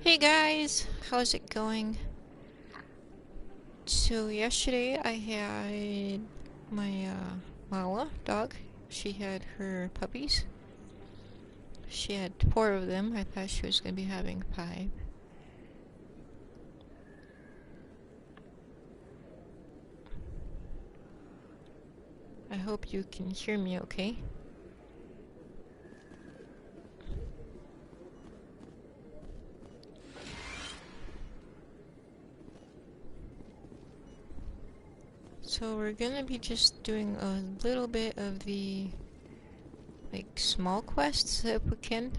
Hey guys, how's it going? So yesterday I had my Mala dog. She had her puppies. She had 4 of them. I thought she was going to be having 5. I hope you can hear me okay. So we're gonna be just doing a little bit of the small quests if we can.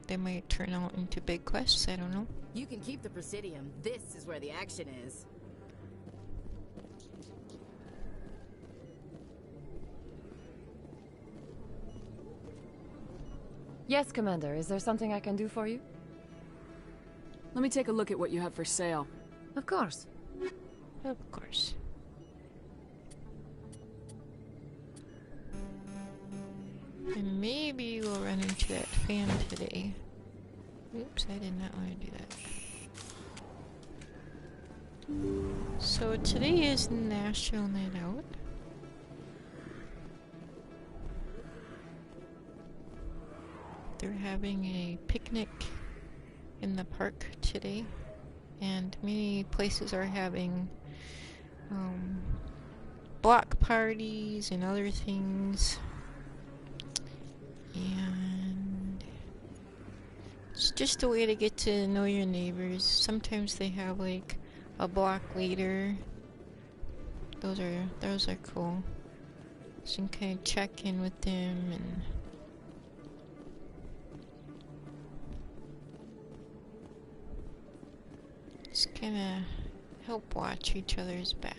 They might turn out into big quests, I don't know. You can keep the Presidium. This is where the action is. Yes, Commander. Is there something I can do for you? Let me take a look at what you have for sale. Of course. Of course. And maybe we'll run into that fan today. Oops, I did not want to do that. So today is National Night Out. They're having a picnic in the park today, and many places are having block parties and other things. And it's just a way to get to know your neighbors. Sometimes they have like a block leader. Those are cool. So you can kind of check in with them and just kind of help watch each other's back.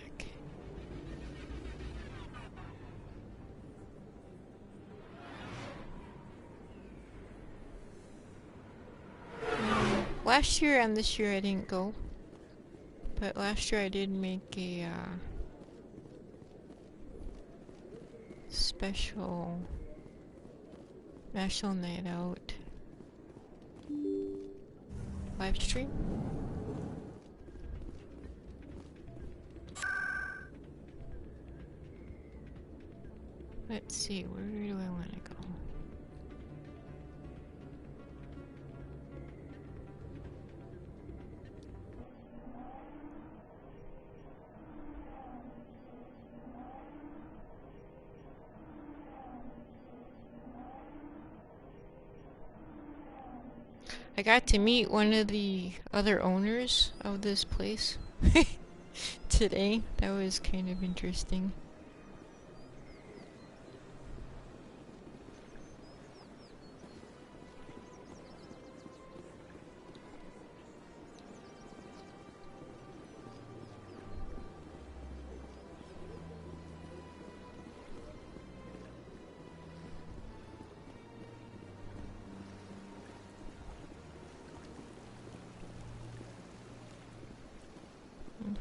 Last year and this year I didn't go, but last year I did make a special National Night Out live stream. Let's see, where do I want to go? I got to meet one of the other owners of this place today. That was kind of interesting.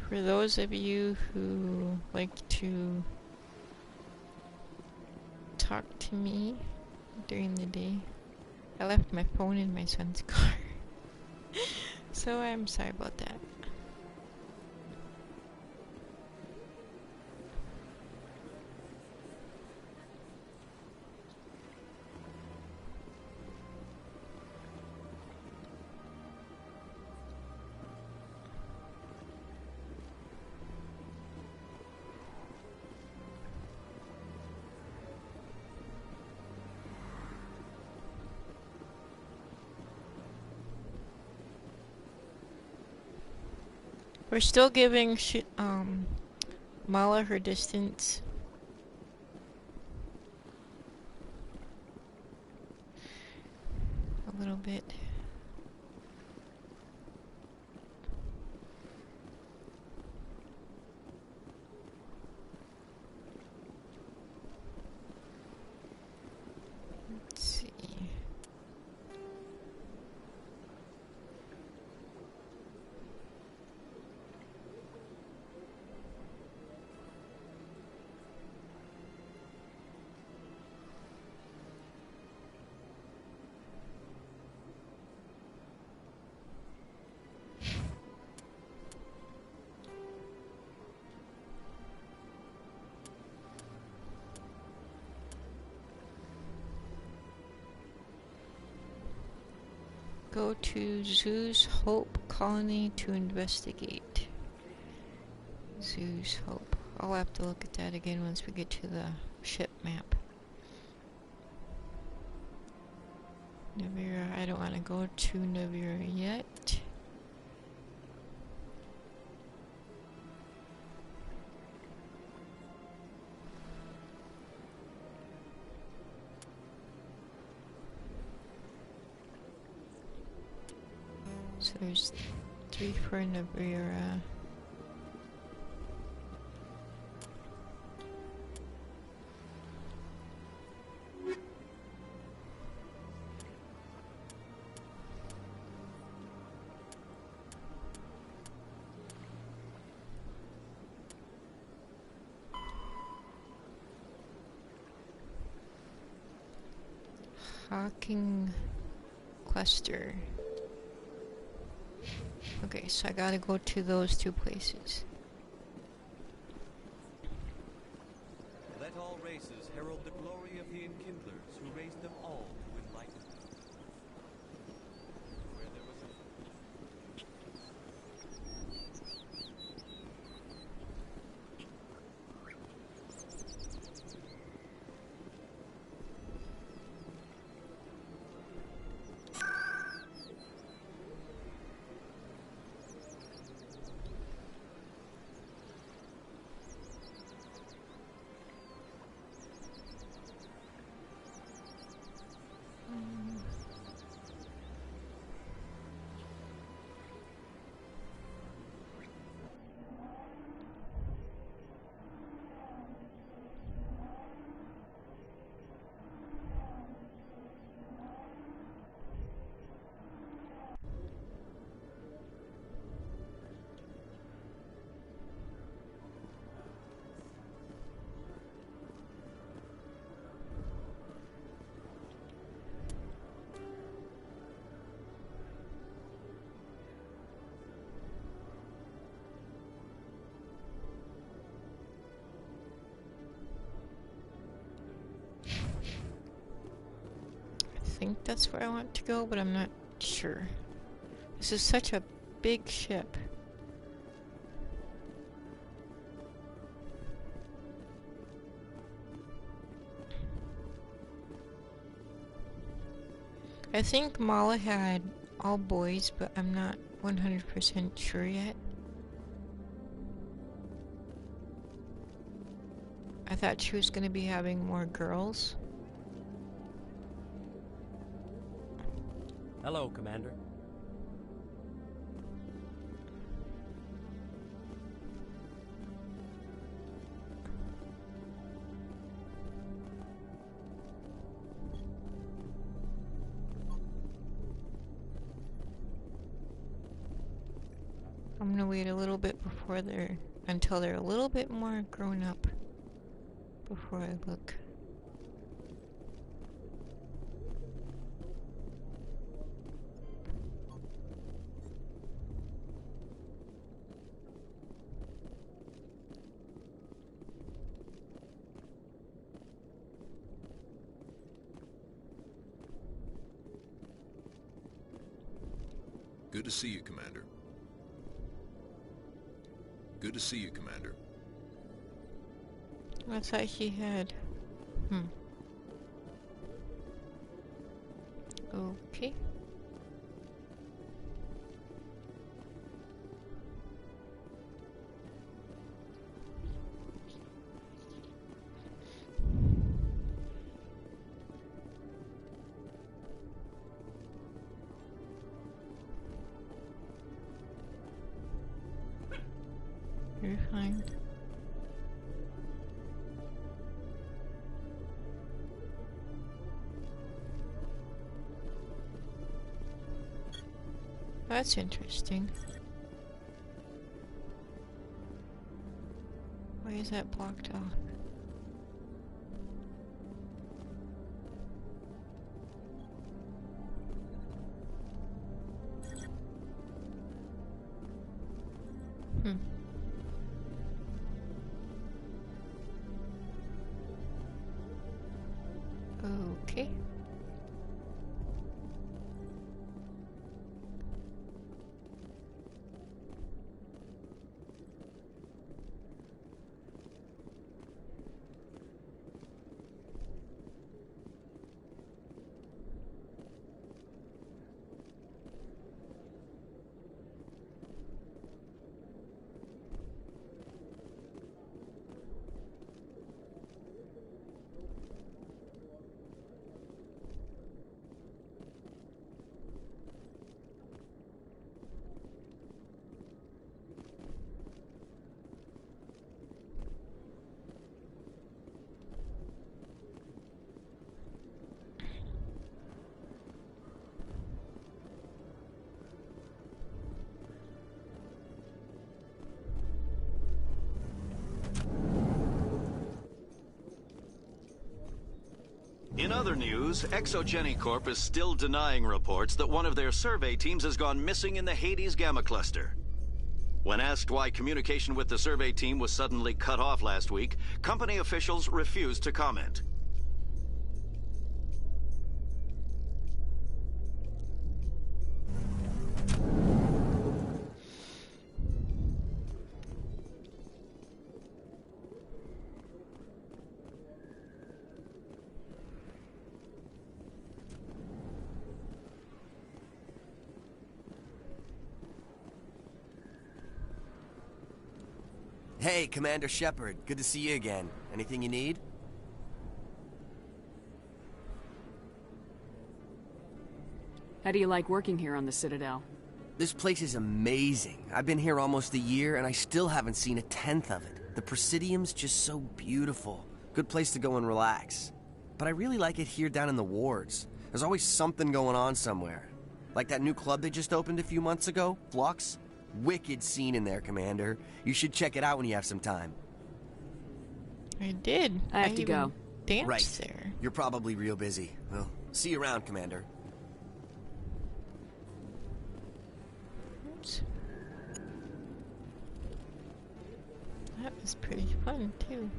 For those of you who like to talk to me during the day, I left my phone in my son's car. So I'm sorry about that. We're still giving Mala her distance. A little bit. Let's see. Go to Zeus Hope Colony to investigate. Zeus Hope. I'll have to look at that again once we get to the ship map. Navira, I don't want to go to Navira yet. So there's 3 for Navira. Hawking Cluster. Okay, so I gotta go to those 2 places. Let all races herald the glory of the enkindlers who raised them all to enlightenment. Where there was a I think that's where I want to go, but I'm not sure. This is such a big ship. I think Mala had all boys, but I'm not 100% sure yet. I thought she was going to be having more girls. Hello, Commander. I'm gonna wait a little bit before until they're a little bit more grown up before I look. Good to see you, Commander. Good to see you, Commander. I thought he had... Okay. You're fine. That's interesting. Why is that blocked off? Okay. In other news, Exogeny Corp is still denying reports that one of their survey teams has gone missing in the Hades Gamma Cluster. When asked why communication with the survey team was suddenly cut off last week, company officials refused to comment. Hey, Commander Shepard. Good to see you again. Anything you need? How do you like working here on the Citadel? This place is amazing. I've been here almost a year, and I still haven't seen a tenth of it. The Presidium's just so beautiful. Good place to go and relax. But I really like it here down in the wards. There's always something going on somewhere. Like that new club they just opened a few months ago, Flux. Wicked scene in there, Commander. You should check it out when you have some time. I did. I have to go. Danced Right. there. You're probably real busy. Well, see you around, Commander. Oops. That was pretty fun, too.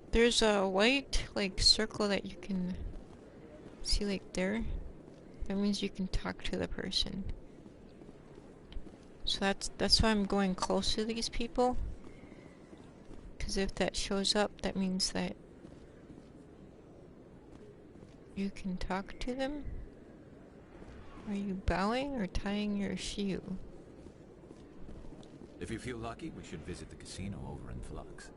There's a white, like, circle that you can see, like, there. That means you can talk to the person. So that's why I'm going close to these people. Because if that shows up, that means that you can talk to them. Are you bowing or tying your shoe? If you feel lucky, we should visit the casino over in Flux.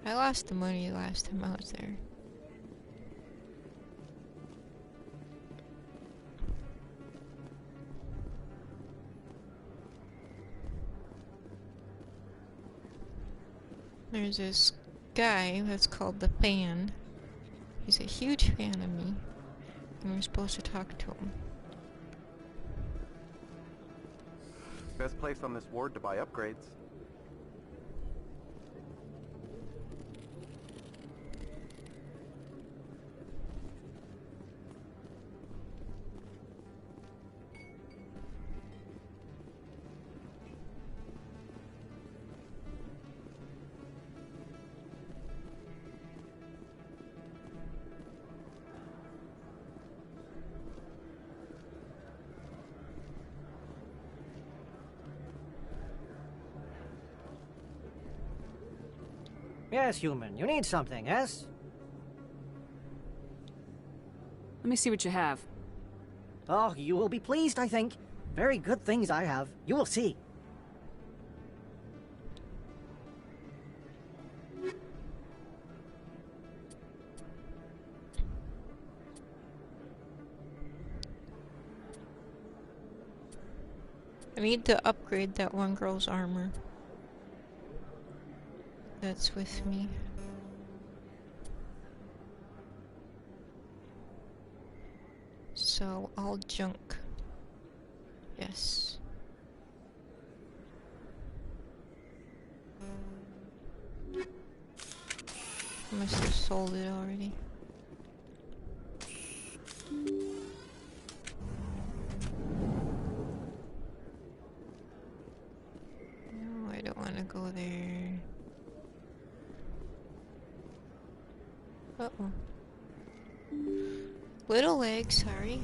I lost the money last time I was there. There's this guy that's called the Fan. He's a huge fan of me, and we're supposed to talk to him. Best place on this ward to buy upgrades. Yes, human. You need something, yes? Let me see what you have. Oh, you will be pleased, I think. Very good things I have. You will see. I need to upgrade that one girl's armor. That's with me. So, all junk. Yes. I must have sold it already. No, I don't want to go there. Uh-oh. Little leg, sorry.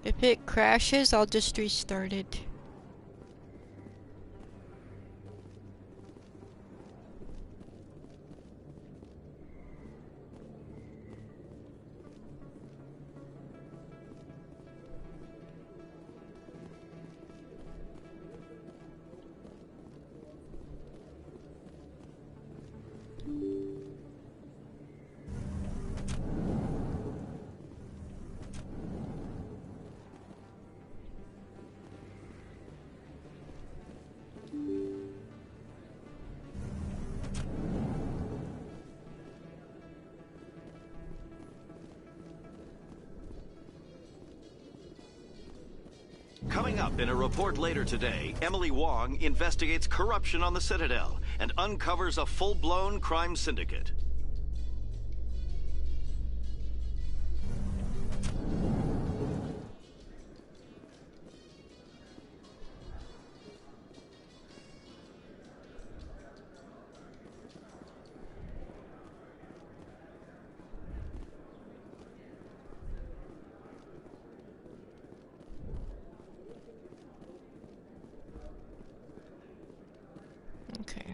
If it crashes, I'll just restart it. Coming up in a report later today, Emily Wong investigates corruption on the Citadel and uncovers a full-blown crime syndicate. Okay.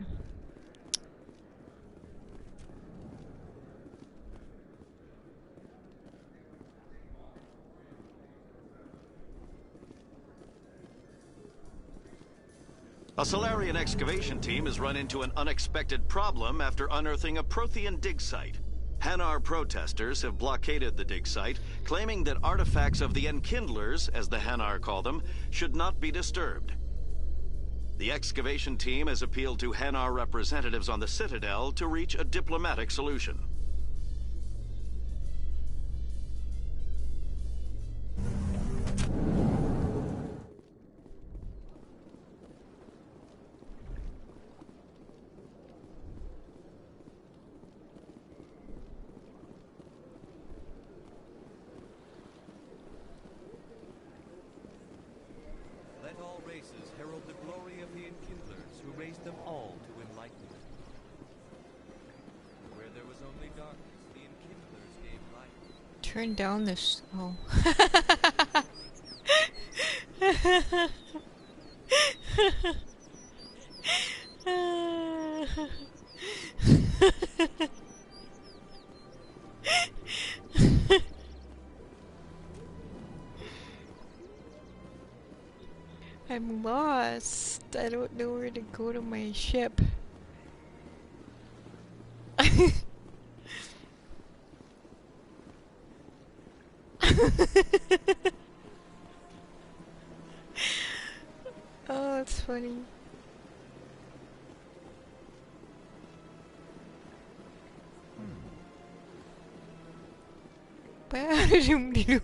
A Solarian excavation team has run into an unexpected problem after unearthing a Prothean dig site. Hanar protesters have blockaded the dig site, claiming that artifacts of the Enkindlers, as the Hanar call them, should not be disturbed. The excavation team has appealed to Hanar representatives on the Citadel to reach a diplomatic solution. Let all races herald the glory of the Enkindlers who raised them all to enlightenment. Where there was only darkness, the Enkindlers gave light. Turn down this. Oh. I'm lost. I don't know where to go to my ship. Oh, that's funny. Ba-dum-dum.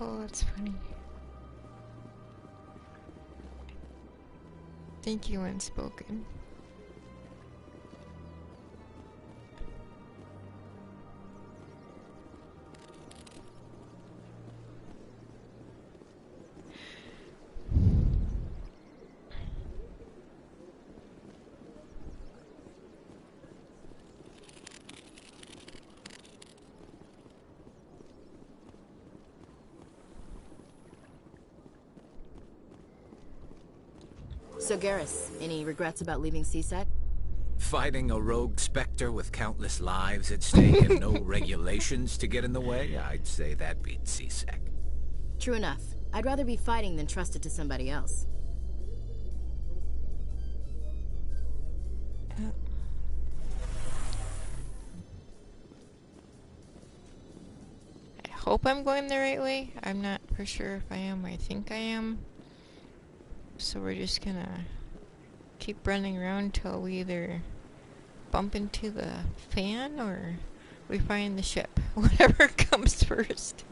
Oh, that's funny. Thank you, Unspoken. So, Garrus, any regrets about leaving CSEC? Fighting a rogue specter with countless lives at stake and no regulations to get in the way? I'd say that beats CSEC. True enough. I'd rather be fighting than trust it to somebody else. I hope I'm going the right way. I'm not for sure if I am. I think I am. So we're just gonna keep running around till we either bump into the fan or we find the ship. Whatever comes first.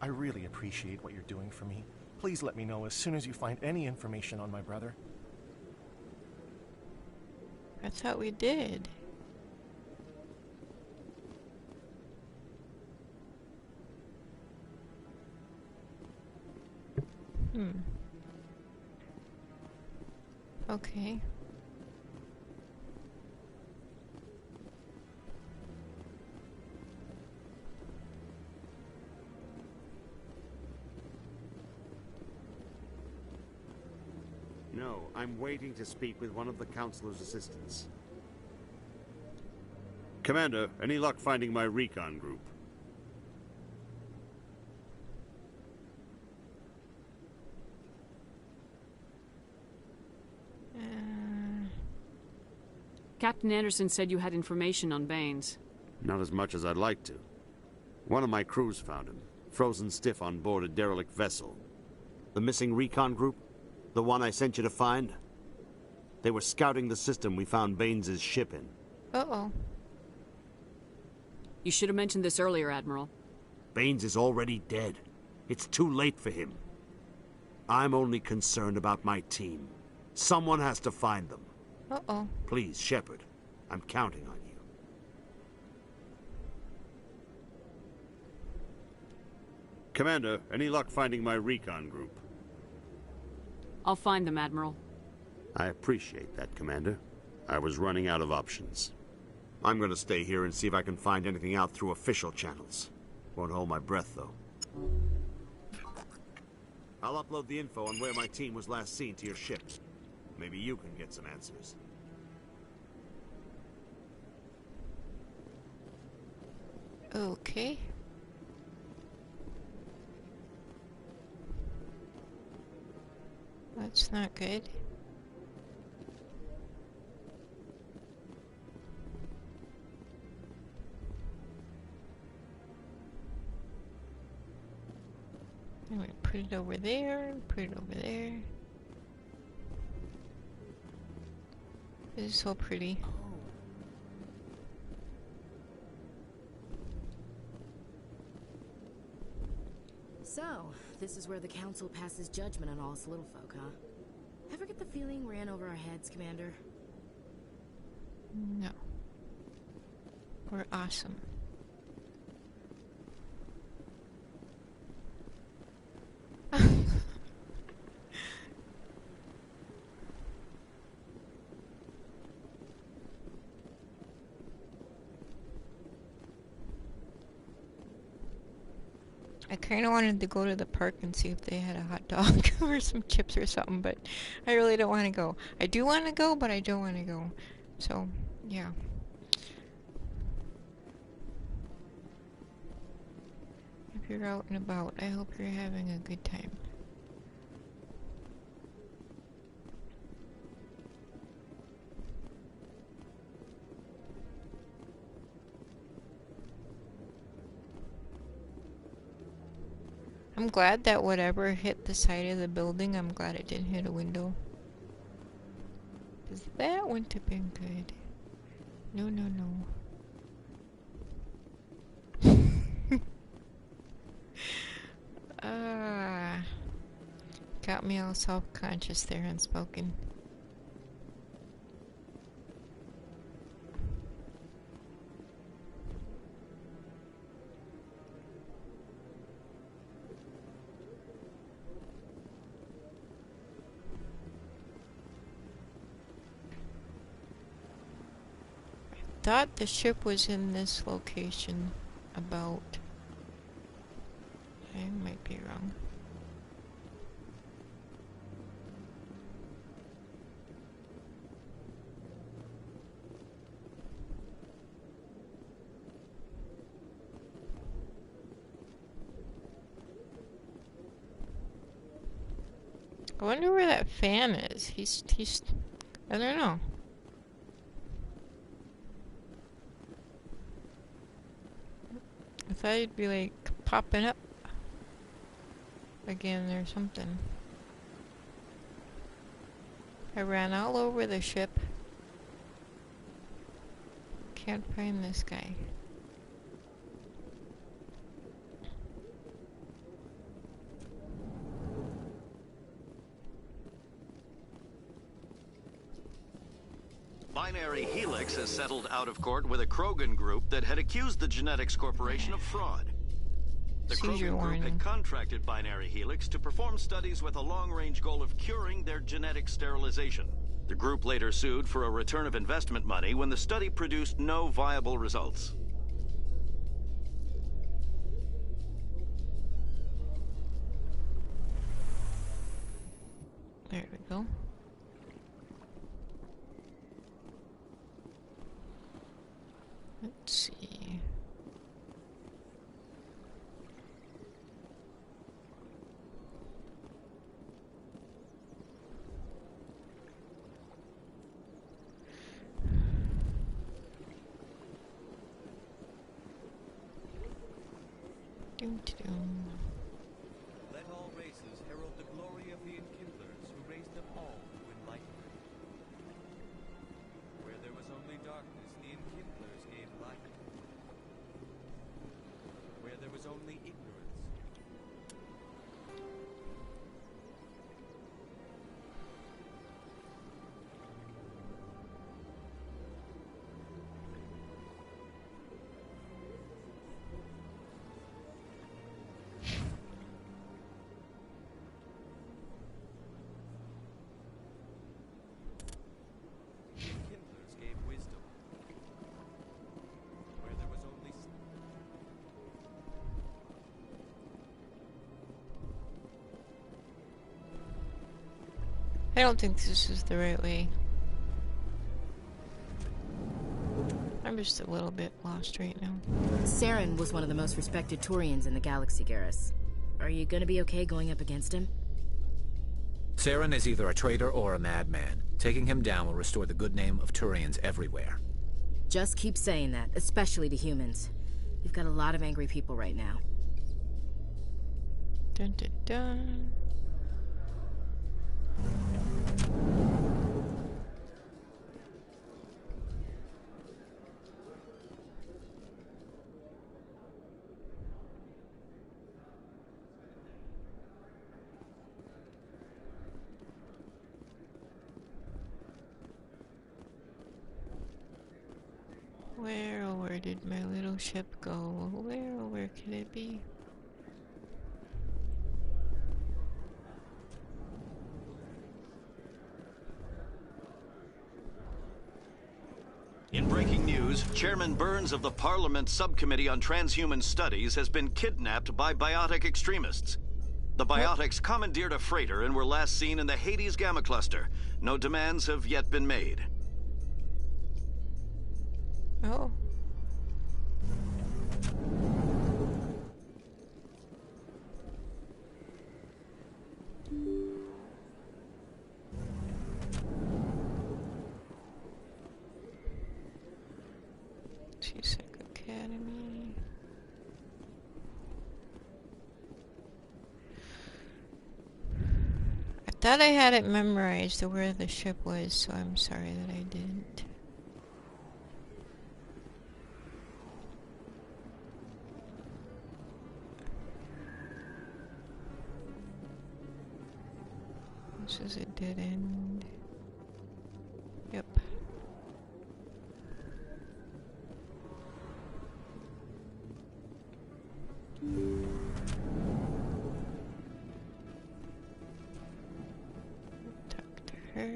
I really appreciate what you're doing for me. Please let me know as soon as you find any information on my brother. I thought we did. Okay. No, I'm waiting to speak with one of the Councilor's assistants. Commander, any luck finding my recon group? Captain Anderson said you had information on Baines. Not as much as I'd like to. One of my crews found him, frozen stiff on board a derelict vessel. The missing recon group? The one I sent you to find? They were scouting the system we found Baines' ship in. Uh-oh. You should have mentioned this earlier, Admiral. Baines is already dead. It's too late for him. I'm only concerned about my team. Someone has to find them. Uh-oh. Please, Shepard. I'm counting on you. Commander, any luck finding my recon group? I'll find them, Admiral. I appreciate that, Commander. I was running out of options. I'm going to stay here and see if I can find anything out through official channels. Won't hold my breath, though. I'll upload the info on where my team was last seen to your ship. Maybe you can get some answers. Okay. That's not good. I'm gonna put it over there, put it over there. This is so pretty. So, this is where the Council passes judgment on all us little folk, huh? Ever get the feeling we're in over our heads, Commander? No. We're awesome. I kind of wanted to go to the park and see if they had a hot dog or some chips or something, but I really don't want to go. I do want to go, but I don't want to go. So, yeah. If you're out and about, I hope you're having a good time. I'm glad that whatever hit the side of the building, I'm glad it didn't hit a window. Because that wouldn't have been good. No, no, no. Got me all self-conscious there, unspoken. Thought the ship was in this location about. I might be wrong. I wonder where that fan is. He's I don't know. I thought he'd be like popping up again or something. I ran all over the ship. Can't find this guy. Binary Helix has settled out of court with a Krogan group that had accused the Genetics Corporation of fraud. The Seizure Krogan group warning. had contracted Binary Helix to perform studies with a long-range goal of curing their genetic sterilization. The group later sued for a return of investment money when the study produced no viable results. There we go. Let's see. Doom. Let all races herald the glory of the Enkindlers who raised them all to enlightenment. Where there was only darkness, the Enkindlers gave light. Where there was only ignorance. Enkindlers gave wisdom. Where there was only I don't think this is the right way. I'm just a little bit lost right now. Saren was one of the most respected Turians in the galaxy, Garrus. Are you gonna be okay going up against him? Saren is either a traitor or a madman. Taking him down will restore the good name of Turians everywhere. Just keep saying that, especially to humans. You've got a lot of angry people right now. Dun dun dun. Where did my little ship go? Where could it be? In breaking news, Chairman Burns of the Parliament Subcommittee on Transhuman Studies has been kidnapped by biotic extremists. The biotics commandeered a freighter and were last seen in the Hades Gamma Cluster. No demands have yet been made. Oh. T-Sec Academy. I thought I had it memorized to where the ship was, so I'm sorry that I didn't. This is a dead end. Yep. Talk to her.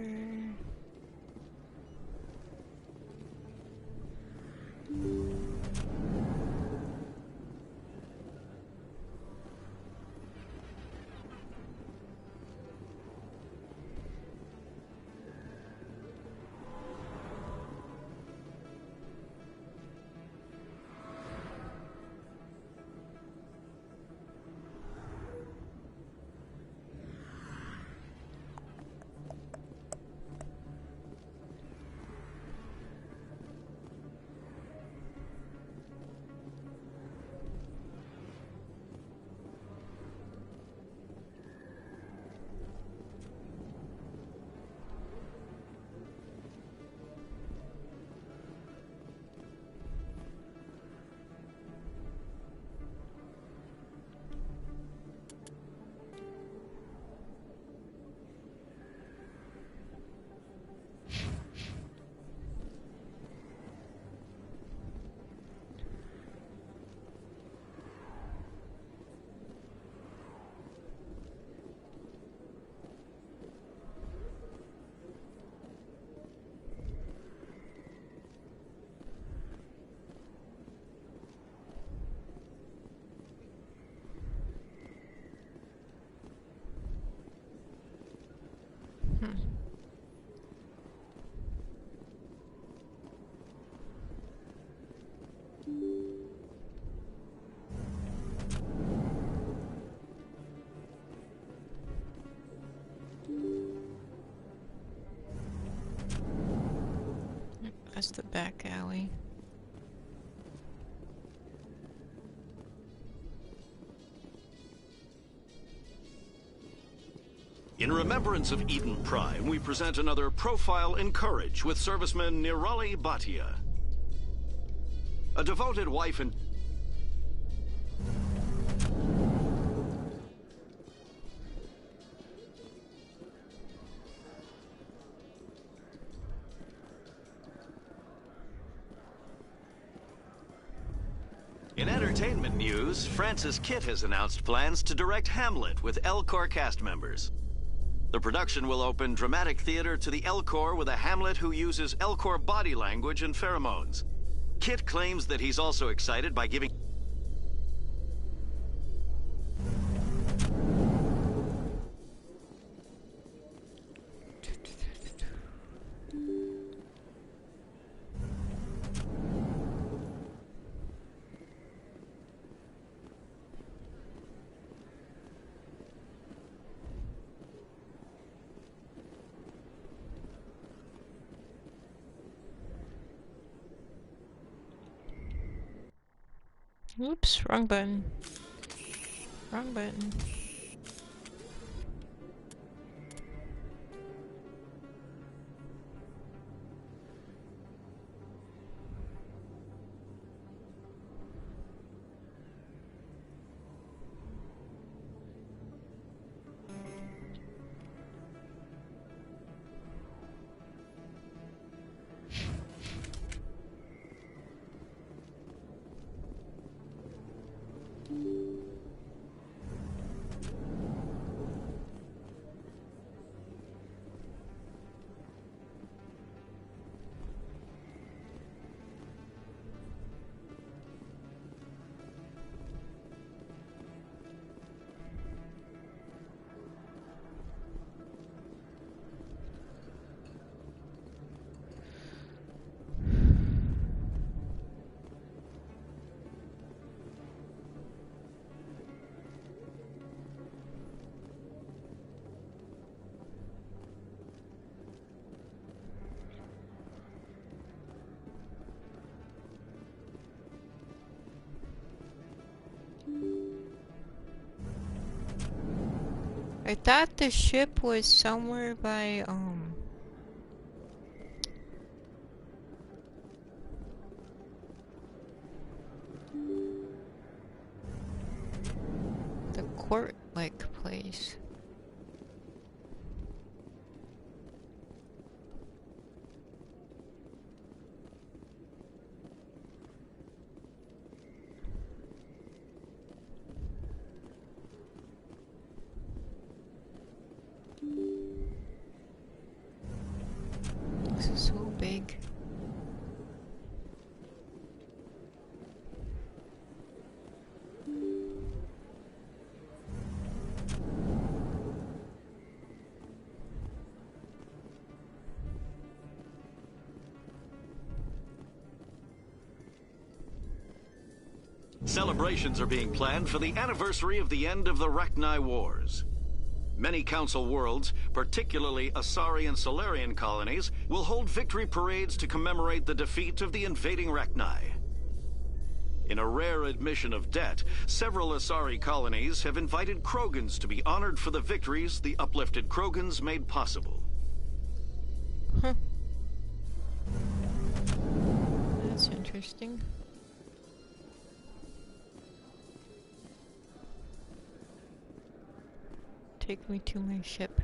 That's the back alley. In remembrance of Eden Prime, we present another Profile in Courage with serviceman Nirali Bhatia. A devoted wife and... In entertainment news, Francis Kitt has announced plans to direct Hamlet with L-Corps cast members. The production will open dramatic theater to the L-Corps with a Hamlet who uses L-Corps body language and pheromones. Kitt claims that he's also excited by giving... Oops, wrong button. Wrong button. I thought the ship was somewhere by, the court-like place. This is so big. Celebrations are being planned for the anniversary of the end of the Rachni Wars. Many Council worlds, particularly Asari and Solarian colonies, will hold victory parades to commemorate the defeat of the invading Rachni. In a rare admission of debt, several Asari colonies have invited Krogans to be honored for the victories the uplifted Krogans made possible. Huh. That's interesting. Take me to my ship.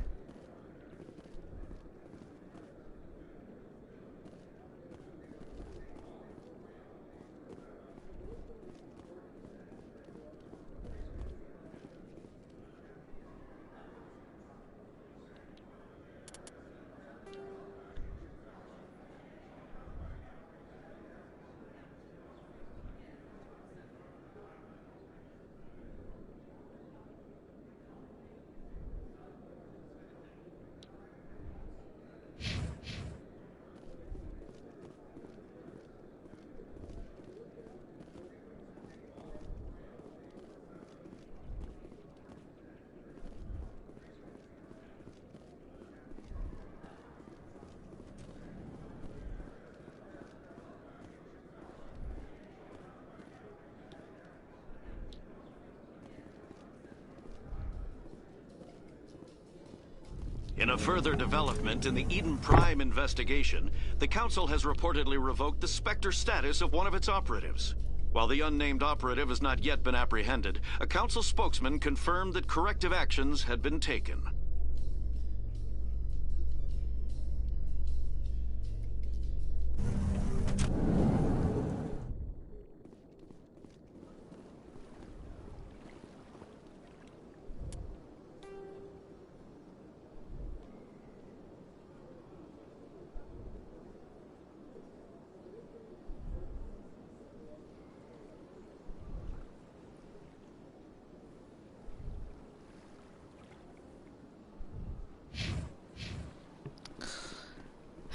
In a further development in the Eden Prime investigation, the Council has reportedly revoked the Spectre status of one of its operatives. While the unnamed operative has not yet been apprehended, a Council spokesman confirmed that corrective actions had been taken.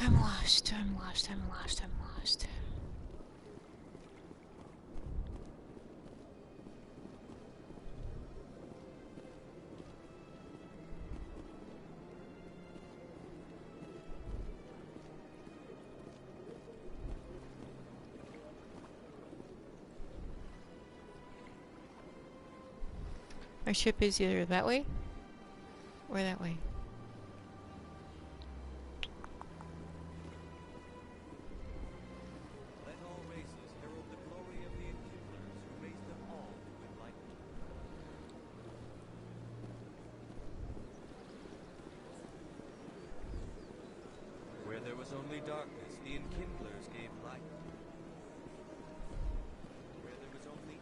I'm lost, I'm lost, I'm lost, I'm lost. My ship is either that way or that way. Let all races herald the glory of the Enkindlers who raised them all to enlightenment. Where there was only darkness, the Enkindlers gave light. Where there was only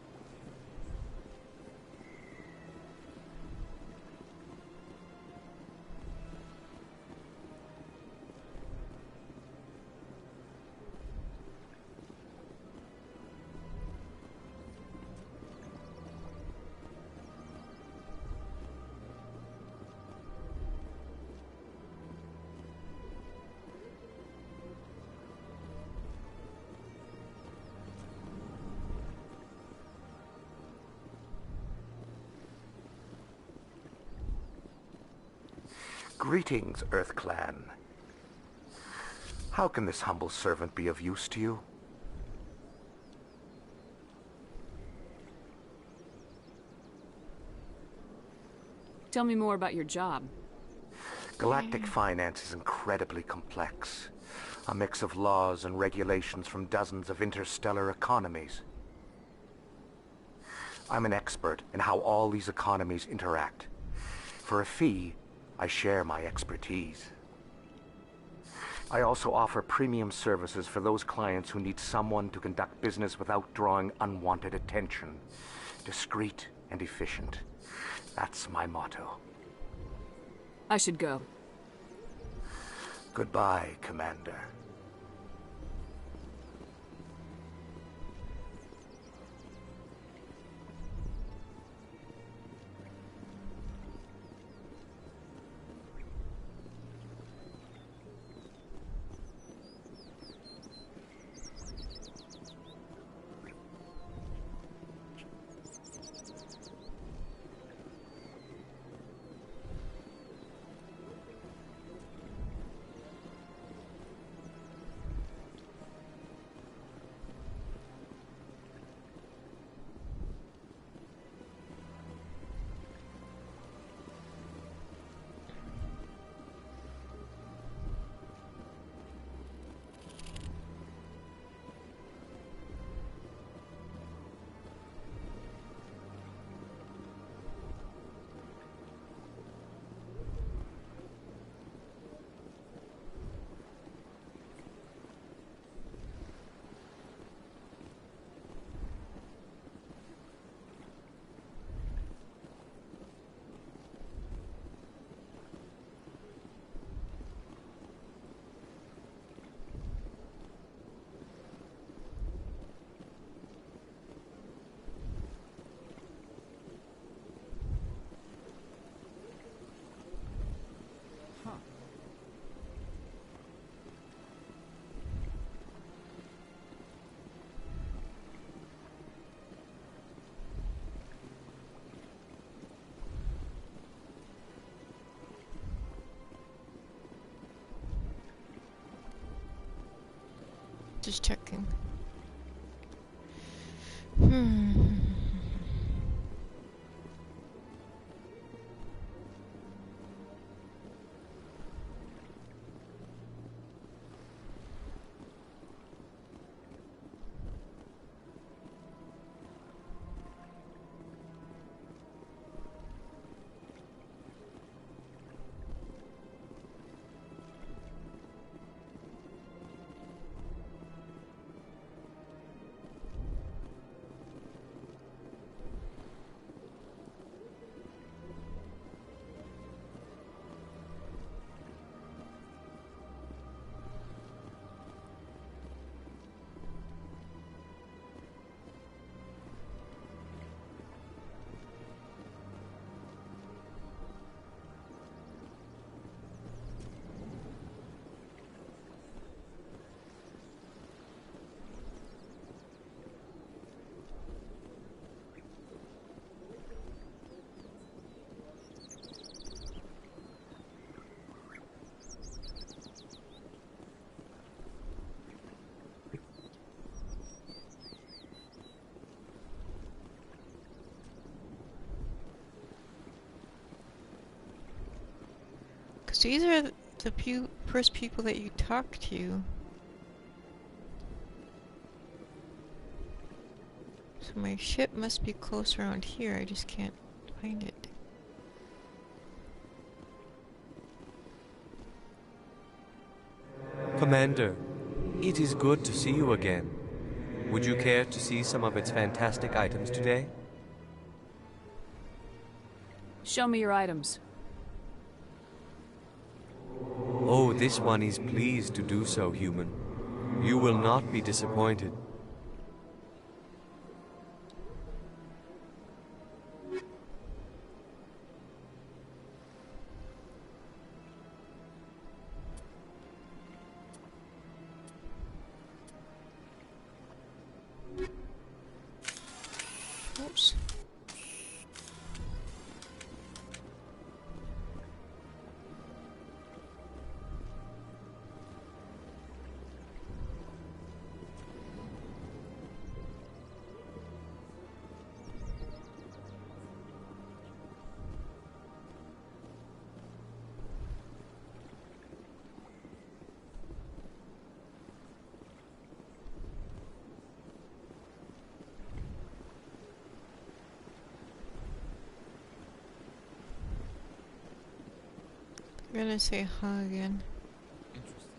Greetings, Earth Clan. How can this humble servant be of use to you? Tell me more about your job. Galactic finance is incredibly complex. A mix of laws and regulations from dozens of interstellar economies. I'm an expert in how all these economies interact. For a fee, I share my expertise. I also offer premium services for those clients who need someone to conduct business without drawing unwanted attention. Discreet and efficient. That's my motto. I should go. Goodbye, Commander. Just checking. Because these are the first people that you talk to. So my ship must be close around here, I just can't find it. Commander, it is good to see you again. Would you care to see some of its fantastic items today? Show me your items. Oh, this one is pleased to do so, human. You will not be disappointed. Oops. I'm gonna say huh again. Interesting.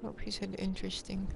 Oh, he said interesting.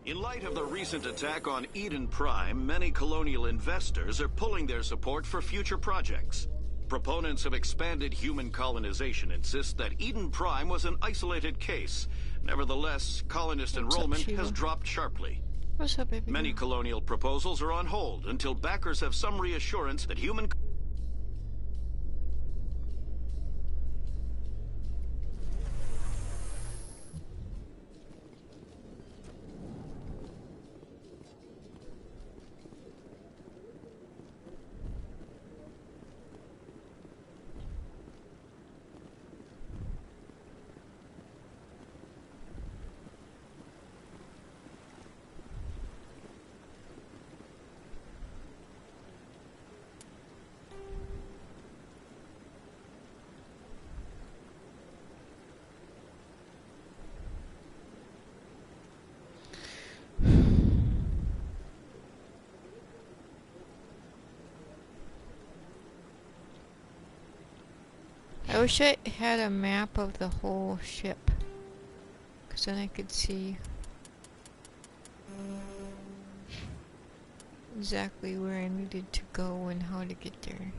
In light of the recent attack on Eden Prime, many colonial investors are pulling their support for future projects. Proponents of expanded human colonization insist that Eden Prime was an isolated case. Nevertheless, colonist enrollment has dropped sharply. What's up, baby? Many colonial proposals are on hold until backers have some reassurance that human I wish I had a map of the whole ship, because then I could see exactly where I needed to go and how to get there.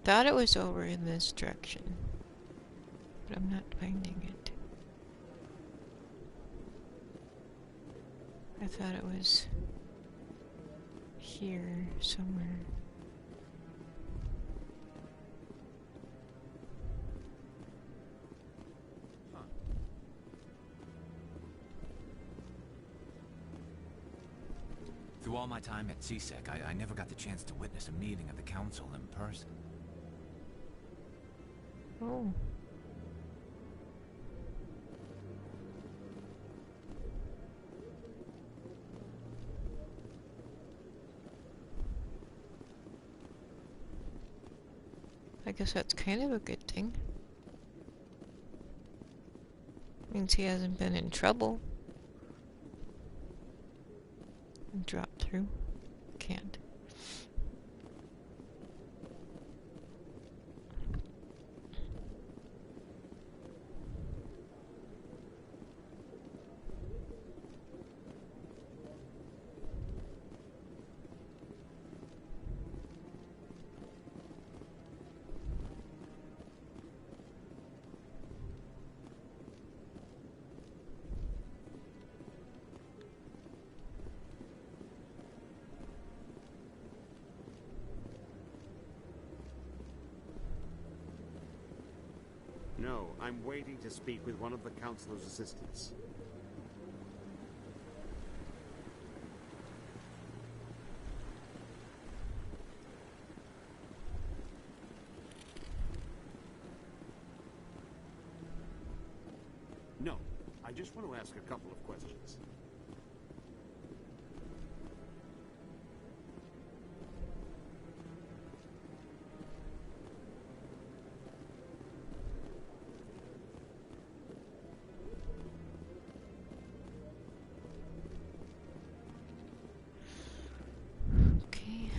thought it was over in this direction, but I'm not finding it. I thought it was here somewhere. Through all my time at CSEC, I never got the chance to witness a meeting of the Council in person. Oh. I guess that's kind of a good thing. Means he hasn't been in trouble. Drop through. Can't. No, I'm waiting to speak with one of the Councilor's assistants. No, I just want to ask a couple of questions. Okay.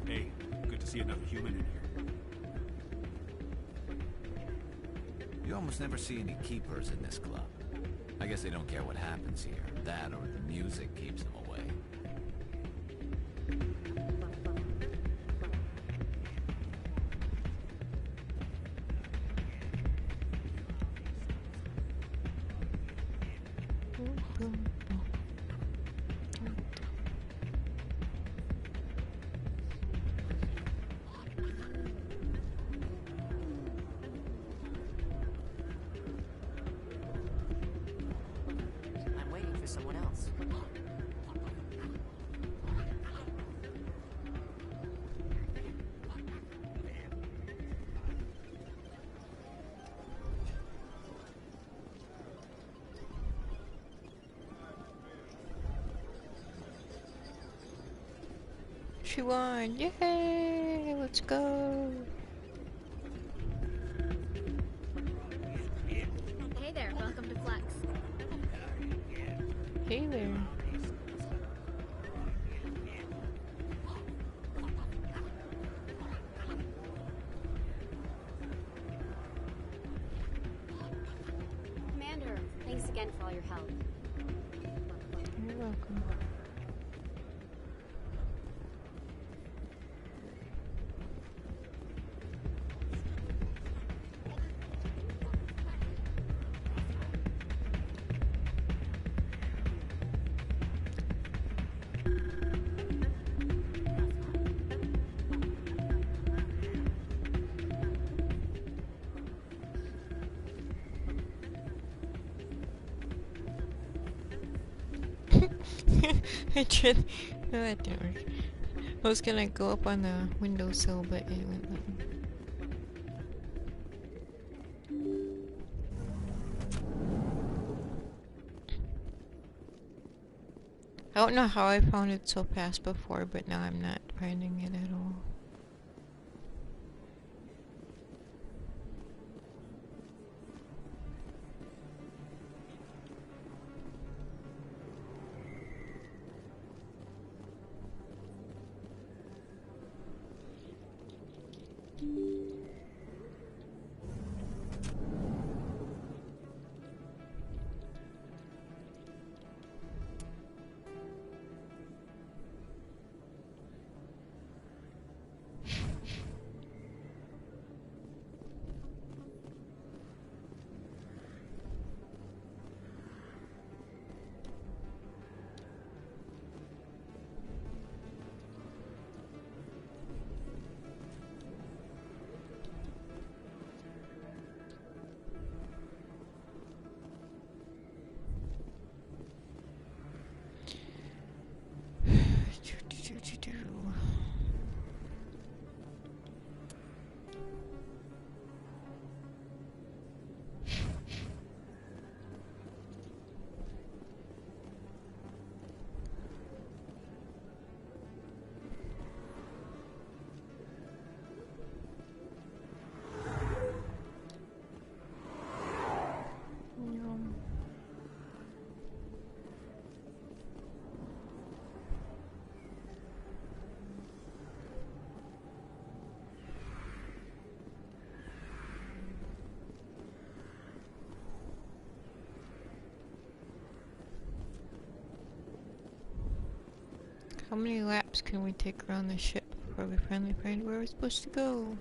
Hey, good to see another human in here. You almost never see any keepers in this club. I guess they don't care what happens here. That or the music keeps them away. I'm waiting for someone else. She won! Yay! Let's go! again for all your help. You're welcome. I tried. No, that didn't work. I was gonna go up on the windowsill, but it wouldn't let me. I don't know how I found it so fast before, but now I'm not finding it at all. How many laps can we take around the ship before we finally find where we're supposed to go?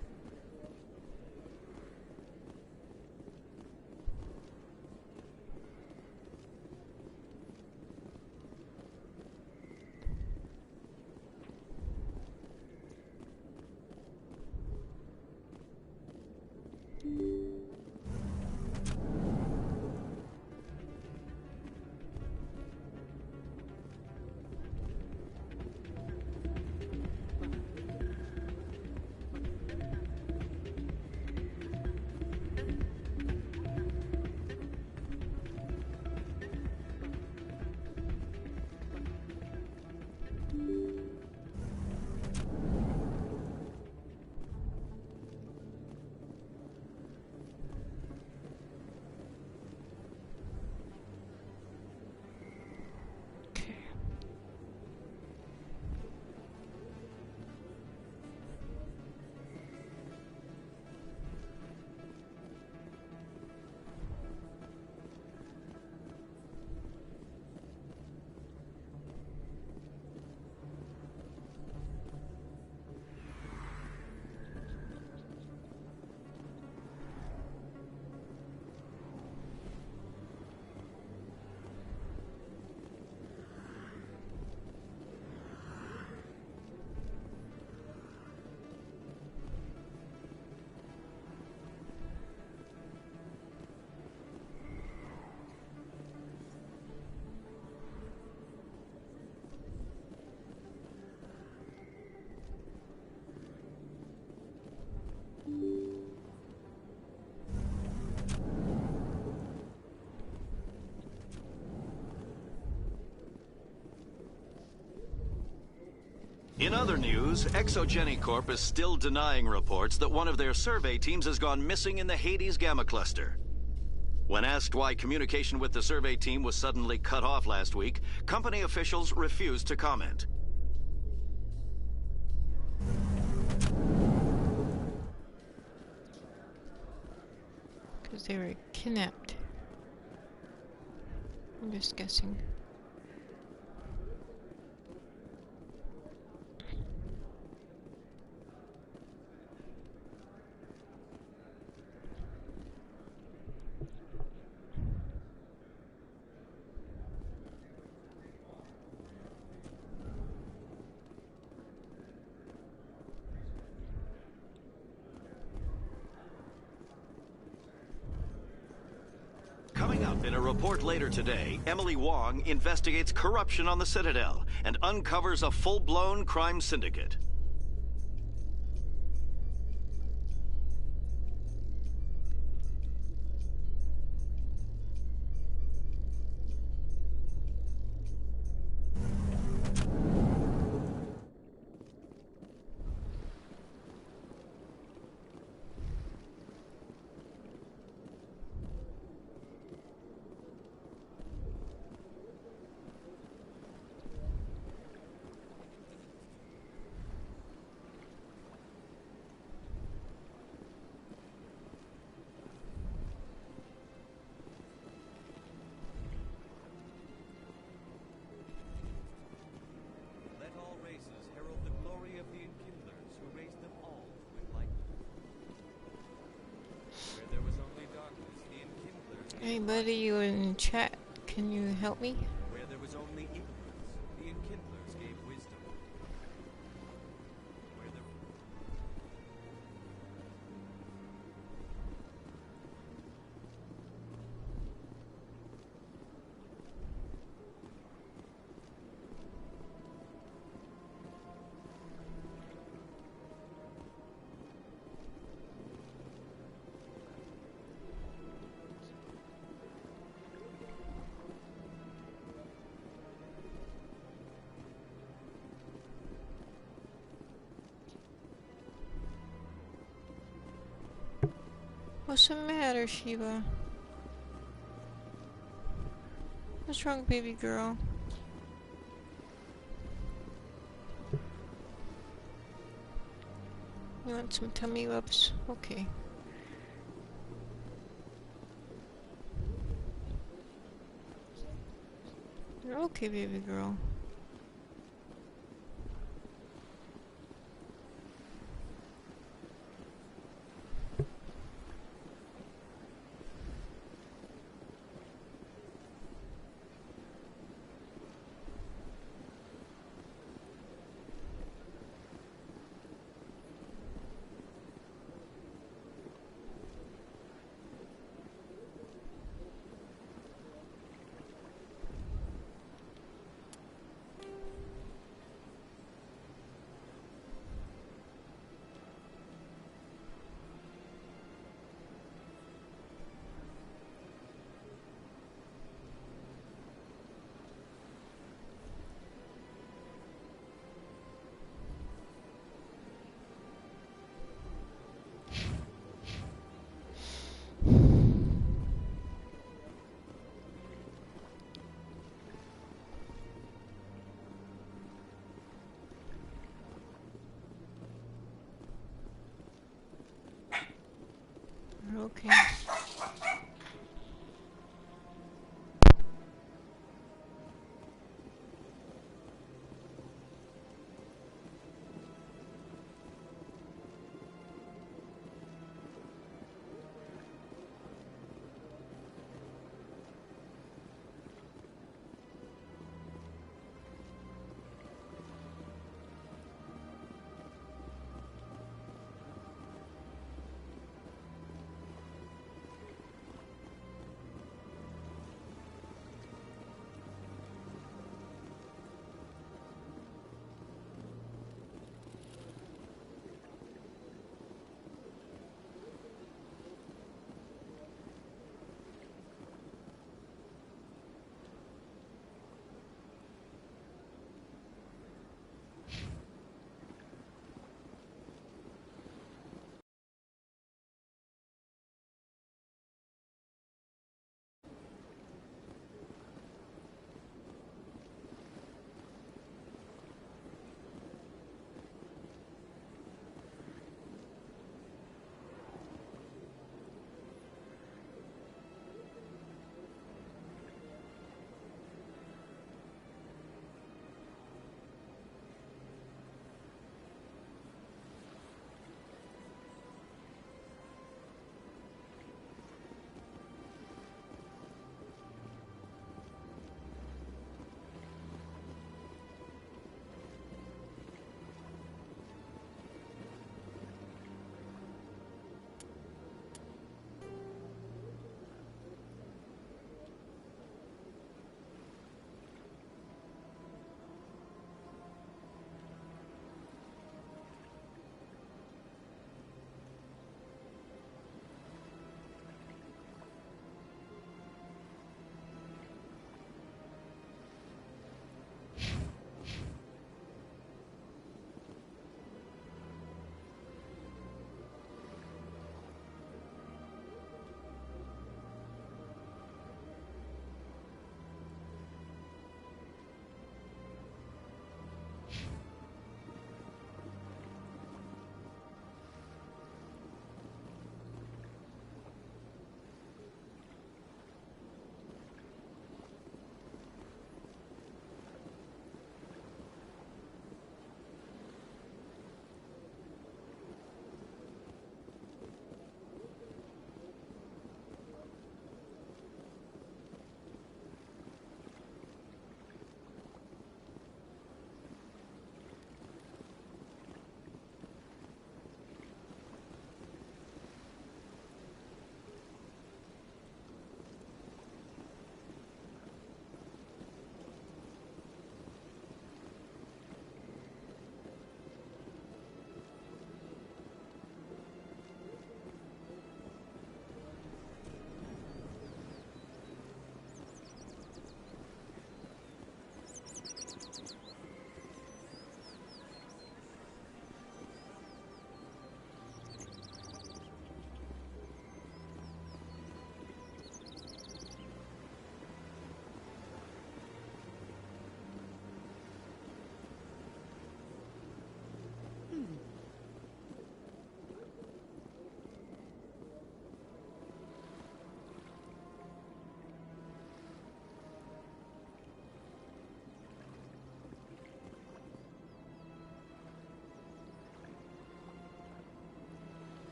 In other news, Exogeny Corp is still denying reports that one of their survey teams has gone missing in the Hades Gamma Cluster. When asked why communication with the survey team was suddenly cut off last week, company officials refused to comment. Because they were kidnapped. I'm just guessing. Coming up in a report later today, Emily Wong investigates corruption on the Citadel and uncovers a full-blown crime syndicate. Let all races herald the glory of the Enkindlers who raised them all to enlightenment. Where there was only darkness, the Enkindlers gave Anybody you in chat, can you help me? Where there was only ignorance, the Enkindlers gave wisdom. Where there What's the matter, Shiva? What's wrong, baby girl? You want some tummy rubs? Okay. Okay, baby girl. Okay.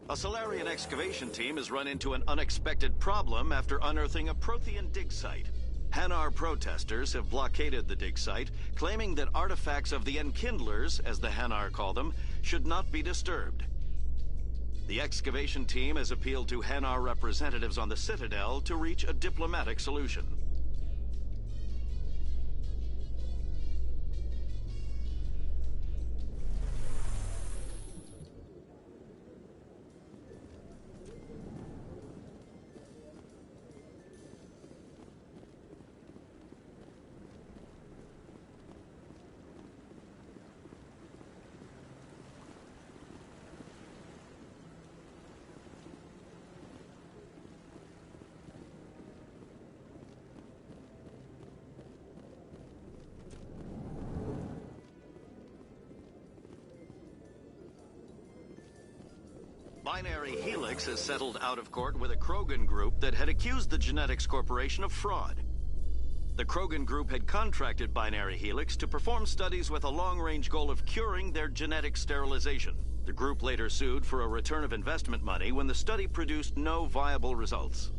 A Solarian excavation team has run into an unexpected problem after unearthing a Prothean dig site. Hanar protesters have blockaded the dig site, claiming that artifacts of the Enkindlers, as the Hanar call them, should not be disturbed. The excavation team has appealed to Hanar representatives on the Citadel to reach a diplomatic solution. Binary Helix has settled out of court with a Krogan group that had accused the Genetics Corporation of fraud. The Krogan group had contracted Binary Helix to perform studies with a long-range goal of curing their genetic sterilization. The group later sued for a return of investment money when the study produced no viable results.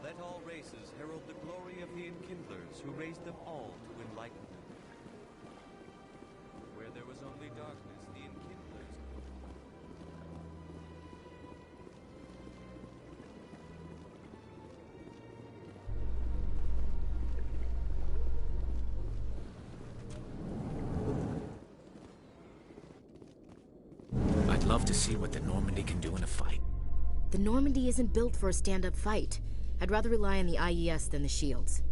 Let all races herald the glory of the Enkindlers, who raised them all to enlightenment. Where there was only darkness, the Enkindlers... I'd love to see what the Normandy can do in a fight. The Normandy isn't built for a stand-up fight. I'd rather rely on the IES than the shields.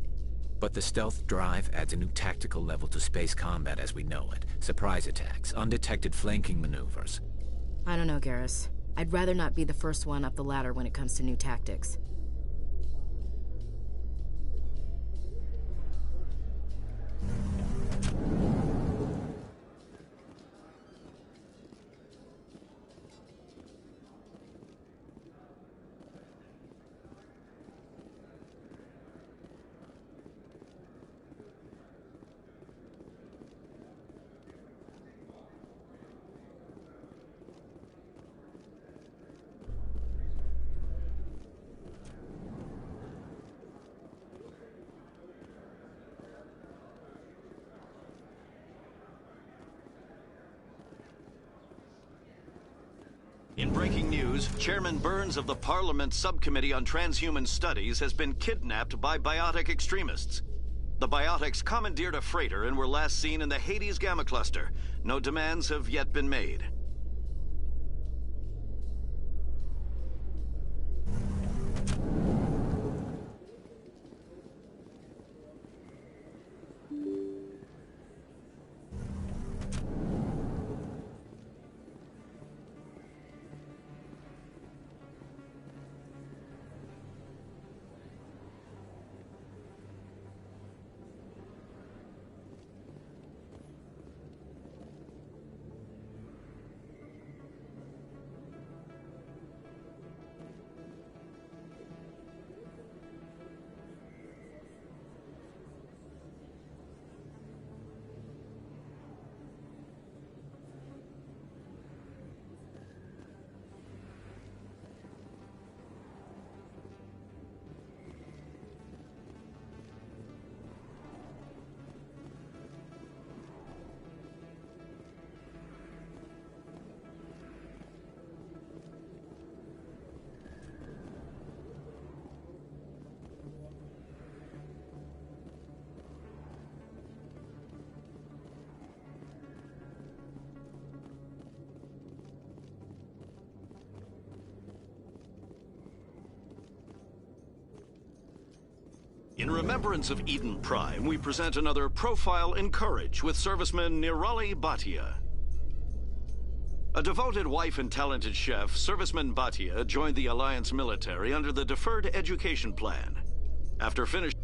But the stealth drive adds a new tactical level to space combat as we know it. Surprise attacks, undetected flanking maneuvers. I don't know, Garrus. I'd rather not be the first one up the ladder when it comes to new tactics. breaking news, Chairman Burns of the Parliament Subcommittee on Transhuman Studies has been kidnapped by biotic extremists. The biotics commandeered a freighter and were last seen in the Hades Gamma Cluster. No demands have yet been made. In remembrance of Eden Prime, we present another Profile in Courage with serviceman Nirali Bhatia. A devoted wife and talented chef, serviceman Bhatia joined the Alliance military under the Deferred Education Plan. After finishing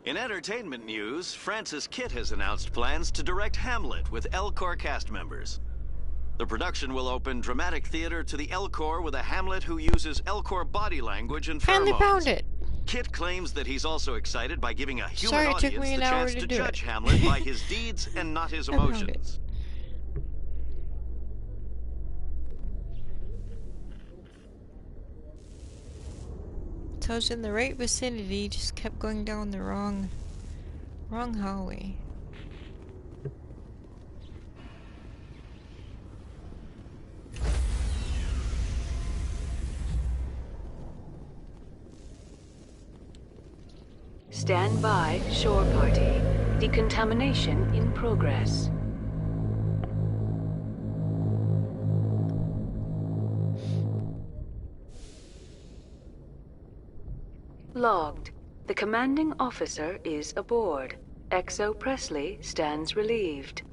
In entertainment news, Francis Kitt has announced plans to direct Hamlet with L-Corps cast members. The production will open dramatic theater to the L-Corps with a Hamlet who uses L-Corps body language and pheromones. Finally found it. Kitt claims that he's also excited by giving a human Sorry, it took audience me an the hour chance to to do judge it. Hamlet by his deeds and not his I found it. emotions. So I was in the right vicinity, just kept going down the wrong hallway. Stand by, shore party. Decontamination in progress. Logged. The commanding officer is aboard. Exo Presley stands relieved.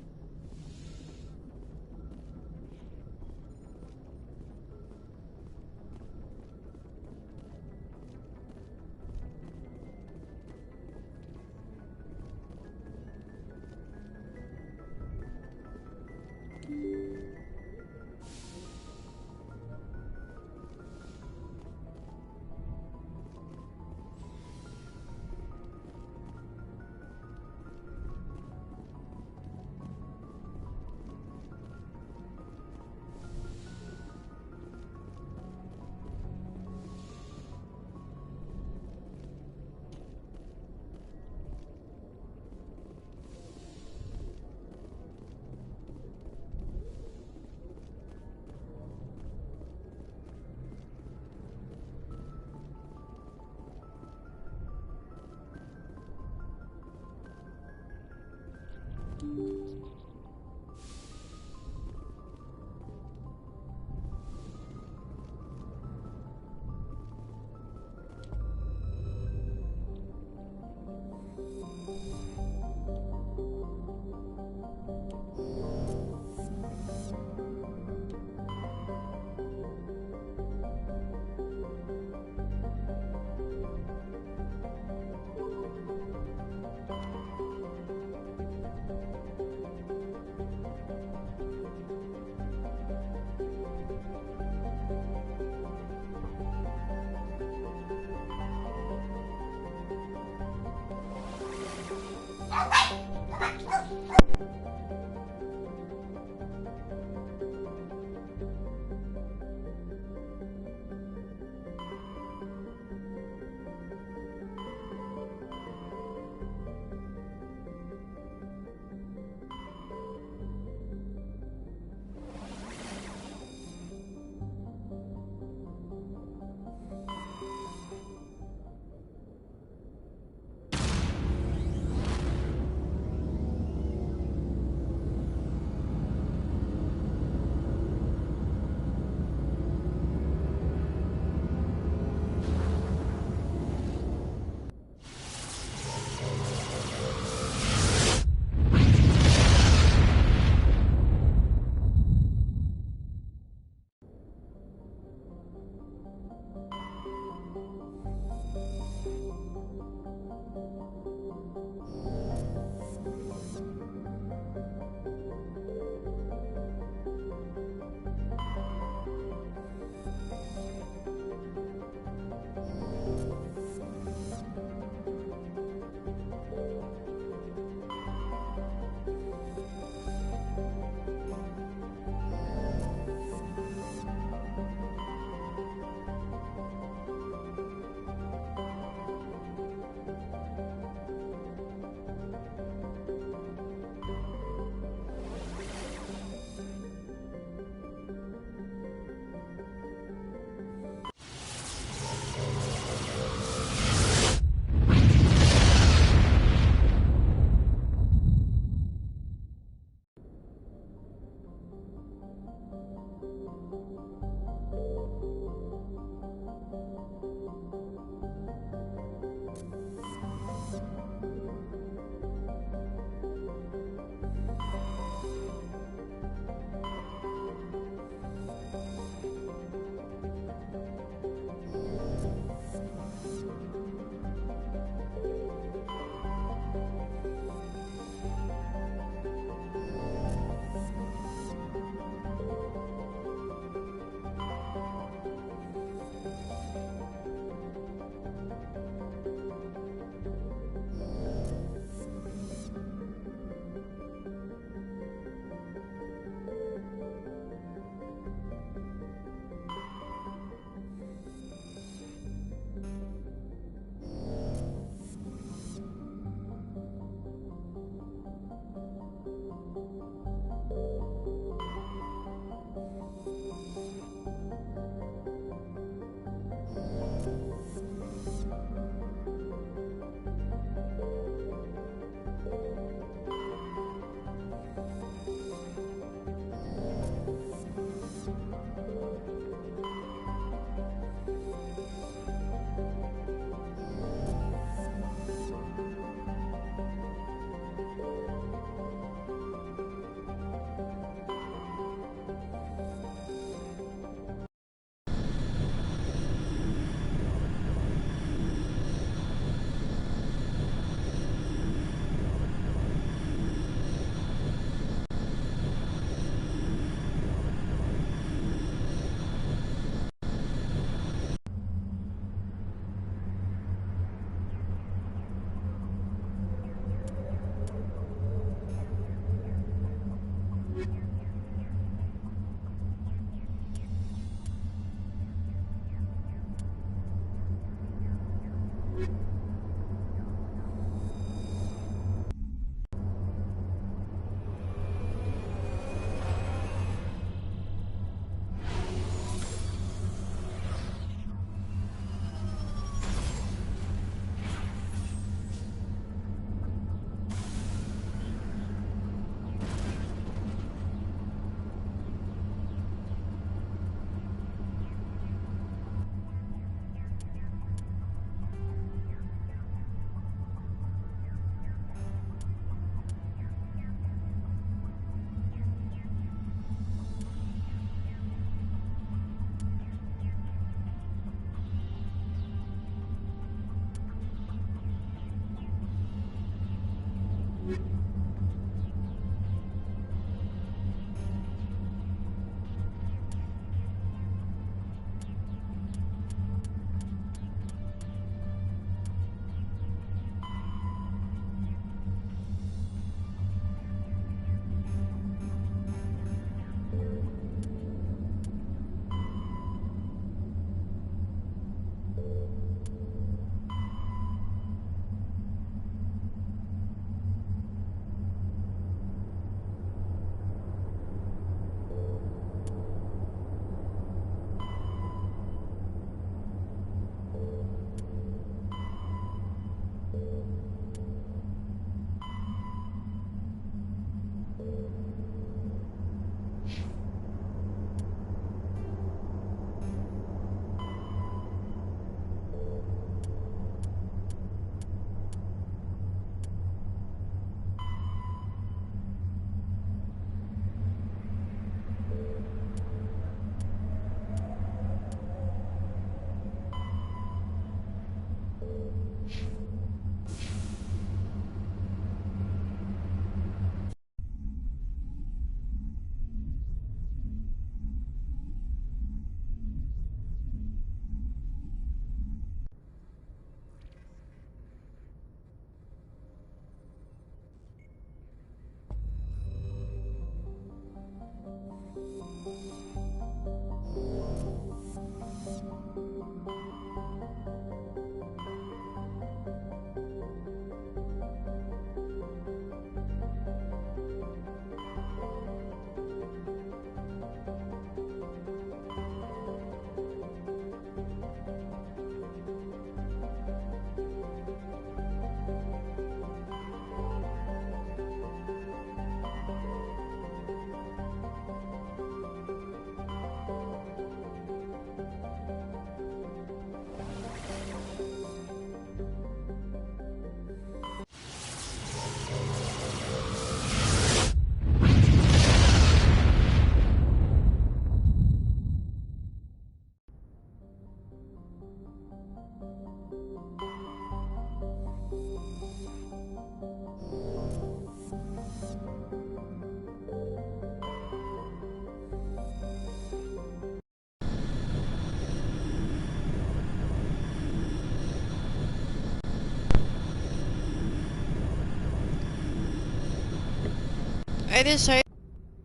I decided,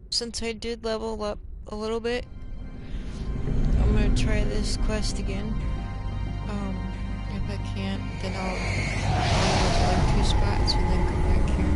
since I did level up a little bit, I'm gonna try this quest again. If I can't, then I'll go to 2 spots and then come back here.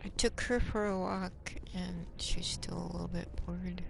I took her for a walk and she's still a little bit bored.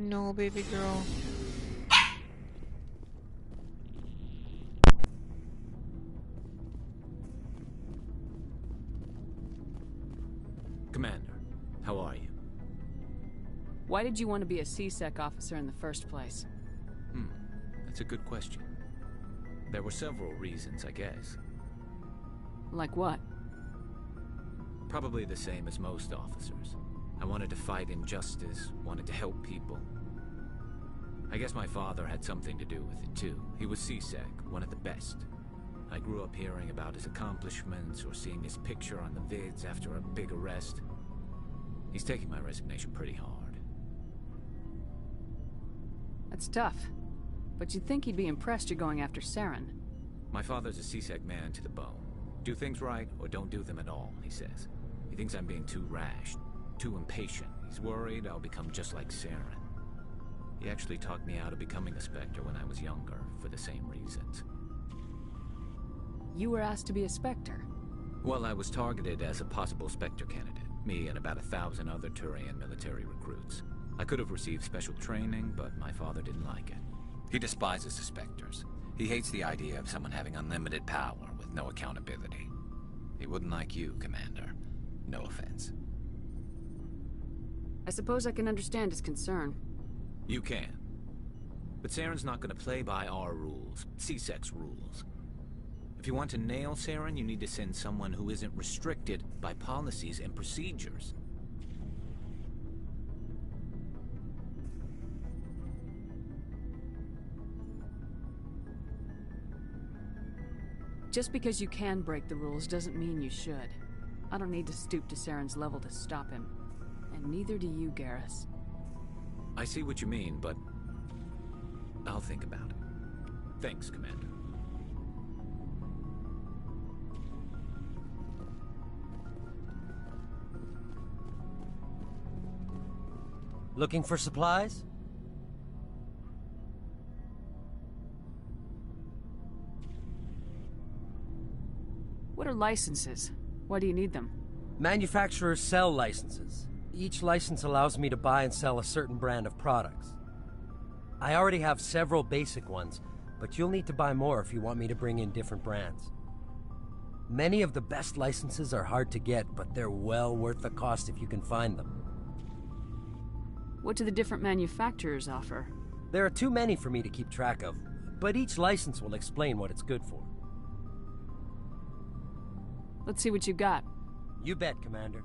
know, baby girl. Commander, how are you? Why did you want to be a C-Sec officer in the first place? That's a good question. There were several reasons, I guess. Like what? Probably the same as most officers. I wanted to fight injustice, wanted to help people. I guess my father had something to do with it too. He was C-Sec, one of the best. I grew up hearing about his accomplishments or seeing his picture on the vids after a big arrest. He's taking my resignation pretty hard. That's tough. But you'd think he'd be impressed you're going after Saren. My father's a C-Sec man to the bone. Do things right, or don't do them at all, he says. He thinks I'm being too rash, too impatient. He's worried I'll become just like Saren. He actually talked me out of becoming a Spectre when I was younger, for the same reasons. You were asked to be a Spectre? Well, I was targeted as a possible Spectre candidate. Me and about 1,000 other Turian military recruits. I could have received special training, but my father didn't like it. He despises the Spectres. He hates the idea of someone having unlimited power with no accountability. He wouldn't like you, Commander. No offense. I suppose I can understand his concern. You can. But Saren's not going to play by our rules, C-Sec's rules. If you want to nail Saren, you need to send someone who isn't restricted by policies and procedures. Just because you can break the rules doesn't mean you should. I don't need to stoop to Saren's level to stop him. And neither do you, Garrus. I see what you mean, but I'll think about it. Thanks, Commander. Looking for supplies? What are licenses? Why do you need them? Manufacturers sell licenses. Each license allows me to buy and sell a certain brand of products. I already have several basic ones, but you'll need to buy more if you want me to bring in different brands. Many of the best licenses are hard to get, but they're well worth the cost if you can find them. What do the different manufacturers offer? There are too many for me to keep track of, but each license will explain what it's good for. Let's see what you got. You bet, Commander.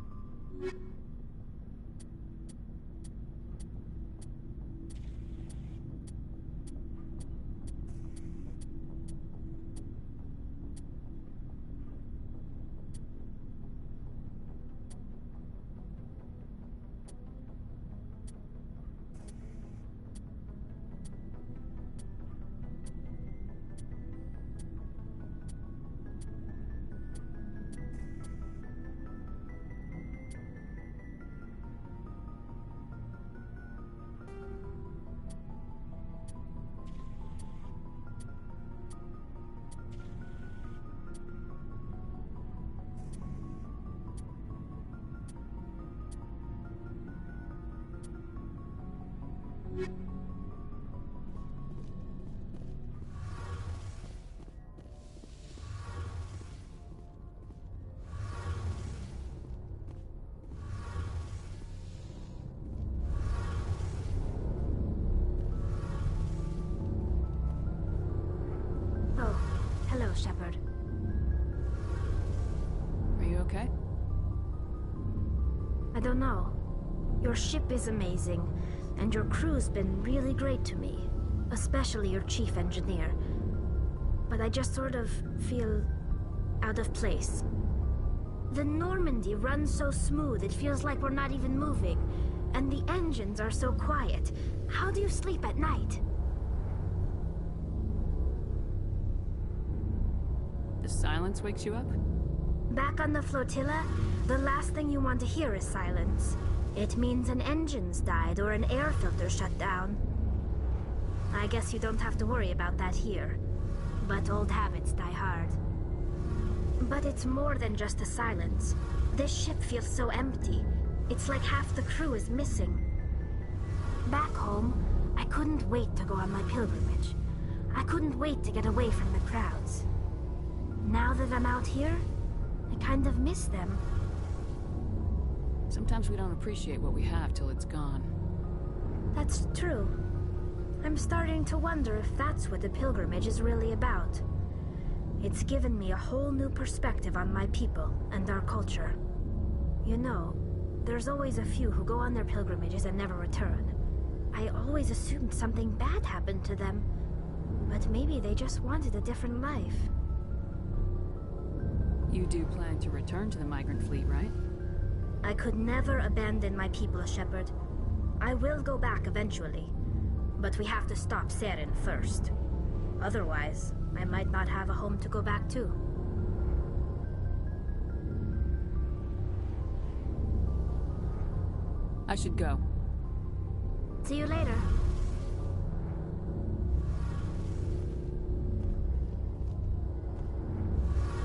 Oh, hello, Shepard. Are you okay? I don't know. Your ship is amazing, and your crew's been really great to me. Especially your chief engineer. But I just sort of feel out of place. The Normandy runs so smooth it feels like we're not even moving. And the engines are so quiet. How do you sleep at night? The silence wakes you up? Back on the flotilla, the last thing you want to hear is silence. It means an engine's died or an air filter shut down. I guess you don't have to worry about that here. But old habits die hard. But it's more than just the silence. This ship feels so empty. It's like half the crew is missing. Back home, I couldn't wait to go on my pilgrimage. I couldn't wait to get away from the crowds. Now that I'm out here, I kind of miss them. Sometimes we don't appreciate what we have till it's gone. That's true. I'm starting to wonder if that's what the pilgrimage is really about. It's given me a whole new perspective on my people and our culture. You know, there's always a few who go on their pilgrimages and never return. I always assumed something bad happened to them, but maybe they just wanted a different life. You do plan to return to the migrant fleet, right? I could never abandon my people, Shepard. I will go back eventually, but we have to stop Saren first. Otherwise, I might not have a home to go back to. I should go. See you later.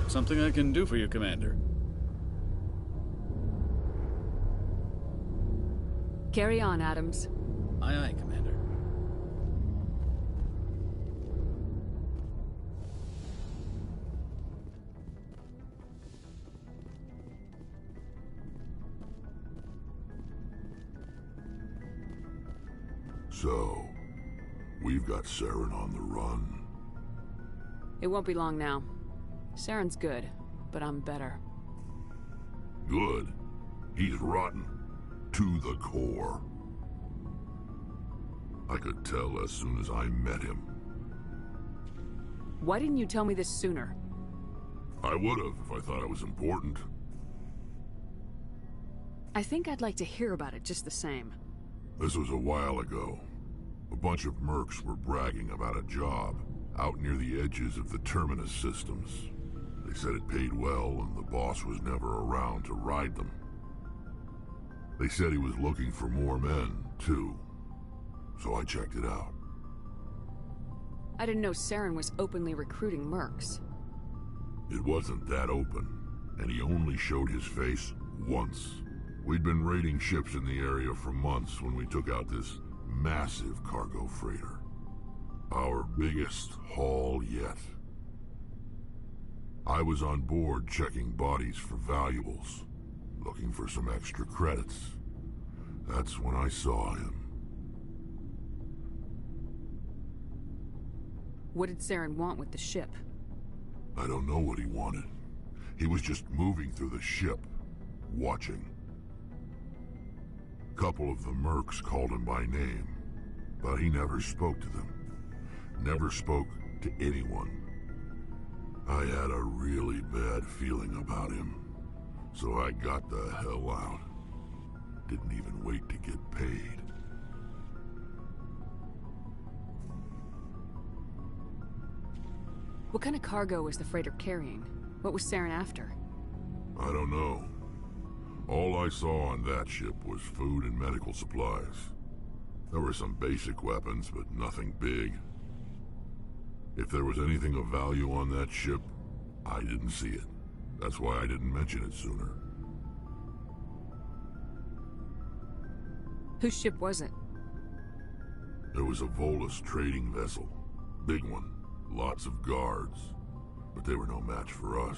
Something I can do for you, Commander. Carry on, Adams. Aye, aye, Commander. So, we've got Saren on the run. It won't be long now. Saren's good, but I'm better. Good. He's rotten. To the core. I could tell as soon as I met him. Why didn't you tell me this sooner? I would've if I thought it was important. I think I'd like to hear about it just the same. This was a while ago. A bunch of mercs were bragging about a job out near the edges of the Terminus systems. They said it paid well and the boss was never around to ride them. They said he was looking for more men, too. So I checked it out. I didn't know Saren was openly recruiting mercs. It wasn't that open, and he only showed his face once. We'd been raiding ships in the area for months when we took out this massive cargo freighter. Our biggest haul yet. I was on board checking bodies for valuables, looking for some extra credits. That's when I saw him. What did Saren want with the ship? I don't know what he wanted. He was just moving through the ship, watching. A couple of the mercs called him by name, but he never spoke to them. Never spoke to anyone. I had a really bad feeling about him, so I got the hell out. Didn't even wait to get paid. What kind of cargo was the freighter carrying? What was Saren after? I don't know. All I saw on that ship was food and medical supplies. There were some basic weapons, but nothing big. If there was anything of value on that ship, I didn't see it. That's why I didn't mention it sooner. Whose ship was it? There was a Volus trading vessel. Big one. Lots of guards. But they were no match for us.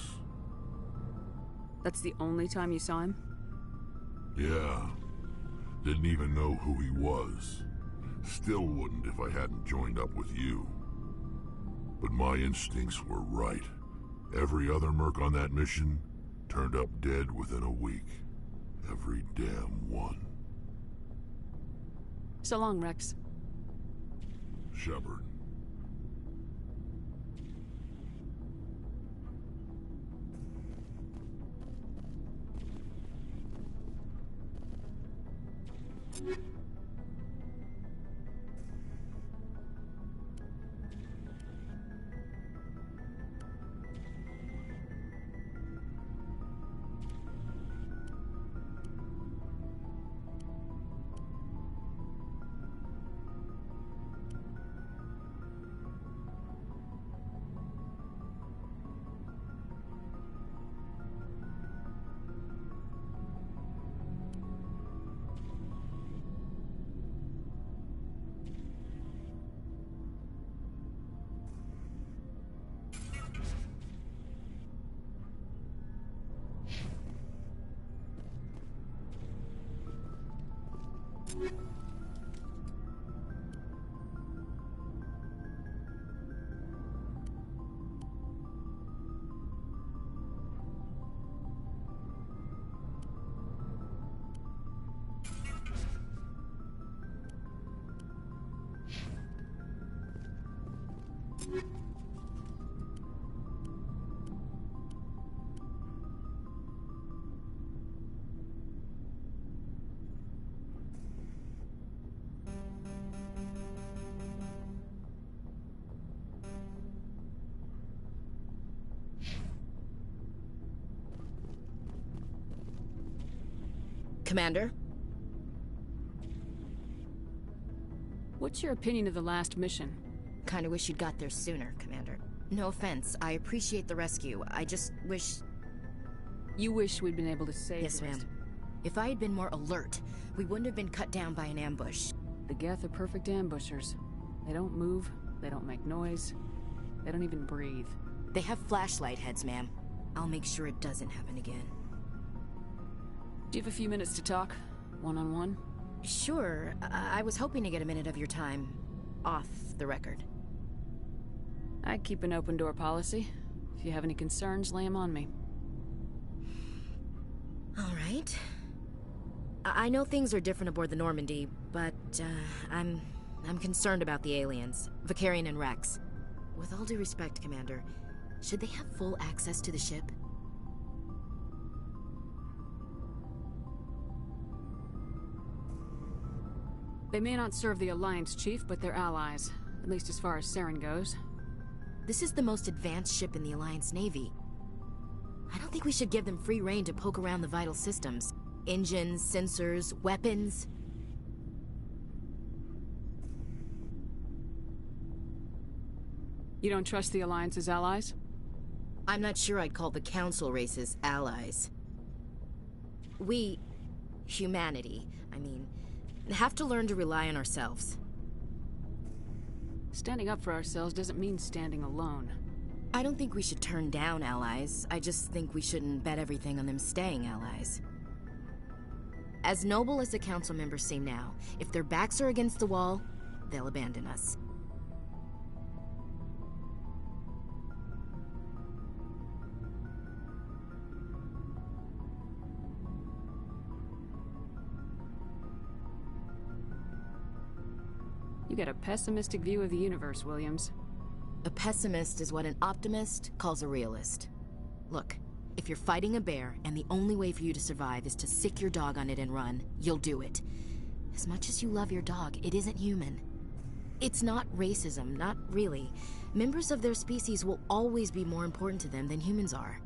That's the only time you saw him? Yeah. Didn't even know who he was. Still wouldn't if I hadn't joined up with you. But my instincts were right. Every other merc on that mission turned up dead within a week. Every damn one. So long, Rex. Shepard. Commander? What's your opinion of the last mission? Kinda wish you'd got there sooner, Commander. No offense, I appreciate the rescue. I just wish... You wish we'd been able to save Yes, the rest ma'am. If I had been more alert, we wouldn't have been cut down by an ambush. The Geth are perfect ambushers. They don't move, they don't make noise, they don't even breathe. They have flashlight heads, ma'am. I'll make sure it doesn't happen again. Do you have a few minutes to talk? One-on-one? Sure. I was hoping to get a minute of your time off the record. I keep an open door policy. If you have any concerns, lay them on me. All right. I know things are different aboard the Normandy, but I'm concerned about the aliens, Vicarian and Rex. With all due respect, Commander, should they have full access to the ship? They may not serve the Alliance, Chief, but they're allies. At least as far as Saren goes. This is the most advanced ship in the Alliance Navy. I don't think we should give them free rein to poke around the vital systems. Engines, sensors, weapons. You don't trust the Alliance's allies? I'm not sure I'd call the Council races allies. We, humanity, I mean, have to learn to rely on ourselves. Standing up for ourselves doesn't mean standing alone. I don't think we should turn down allies. I just think we shouldn't bet everything on them staying allies. As noble as the Council members seem now, if their backs are against the wall, they'll abandon us. You got a pessimistic view of the universe, Williams. A pessimist is what an optimist calls a realist. Look, if you're fighting a bear and the only way for you to survive is to sick your dog on it and run, you'll do it. As much as you love your dog, it isn't human. It's not racism, not really. Members of their species will always be more important to them than humans are.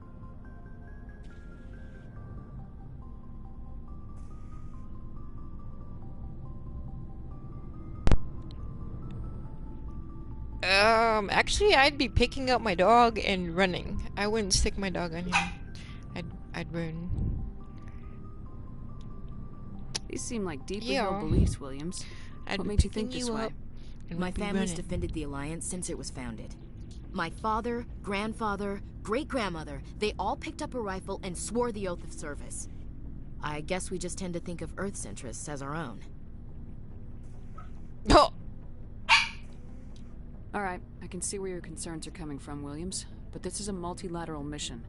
Actually, I'd be picking up my dog and running. I wouldn't stick my dog on him. I'd run. These seem like deeply held beliefs, Williams. What made you think this way? My family's defended the Alliance since it was founded. My father, grandfather, great-grandmother, they all picked up a rifle and swore the oath of service. I guess we just tend to think of Earth's interests as our own. Oh! Alright, I can see where your concerns are coming from, Williams. But this is a multilateral mission.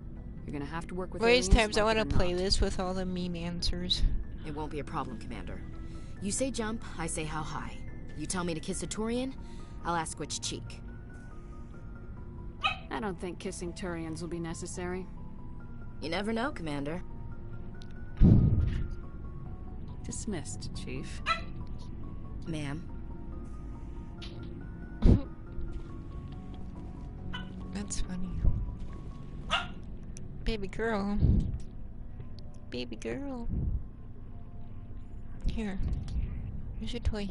You're gonna have to work with aliens times I like want it to or play not. this with all the meme answers. It won't be a problem, Commander. You say jump, I say how high. You tell me to kiss a Turian, I'll ask which cheek. I don't think kissing Turians will be necessary. You never know, Commander. Dismissed, Chief. Ma'am. That's funny. Baby girl. Baby girl. Here. Here's your toy.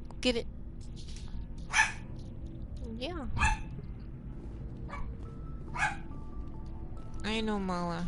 Go get it. Yeah. I know, Mala.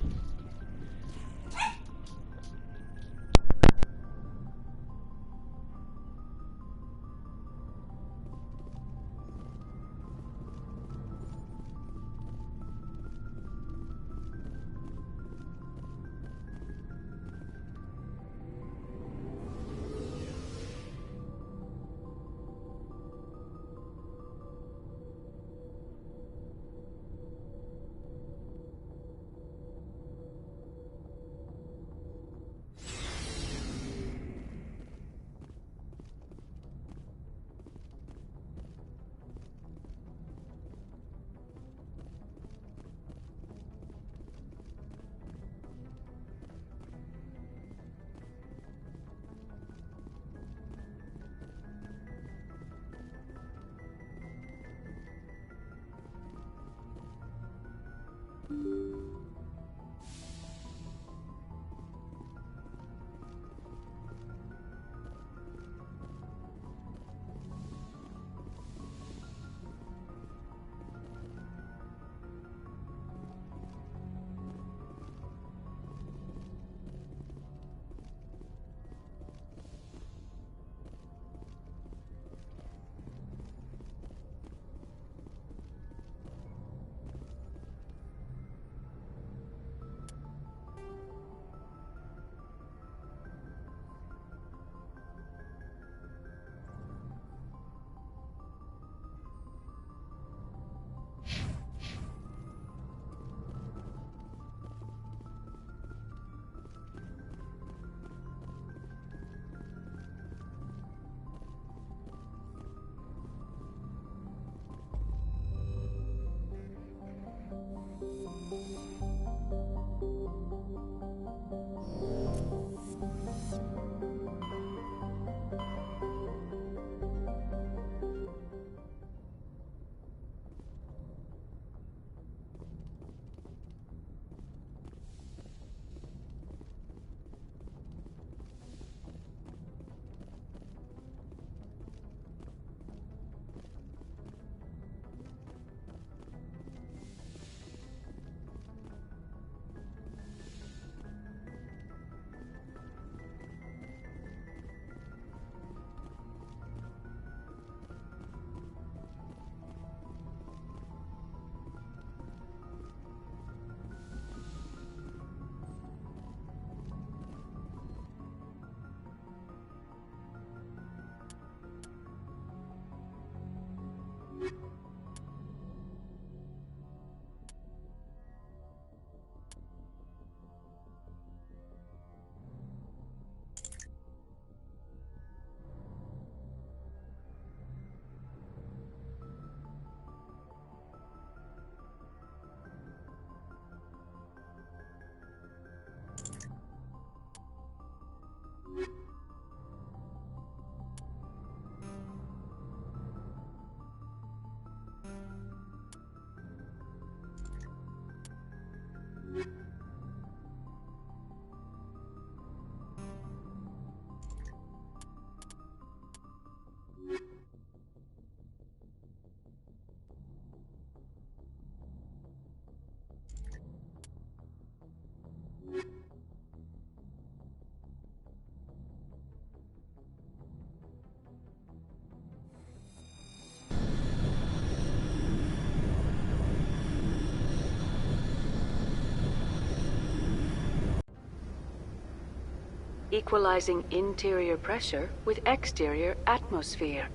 equalizing interior pressure with exterior atmosphere.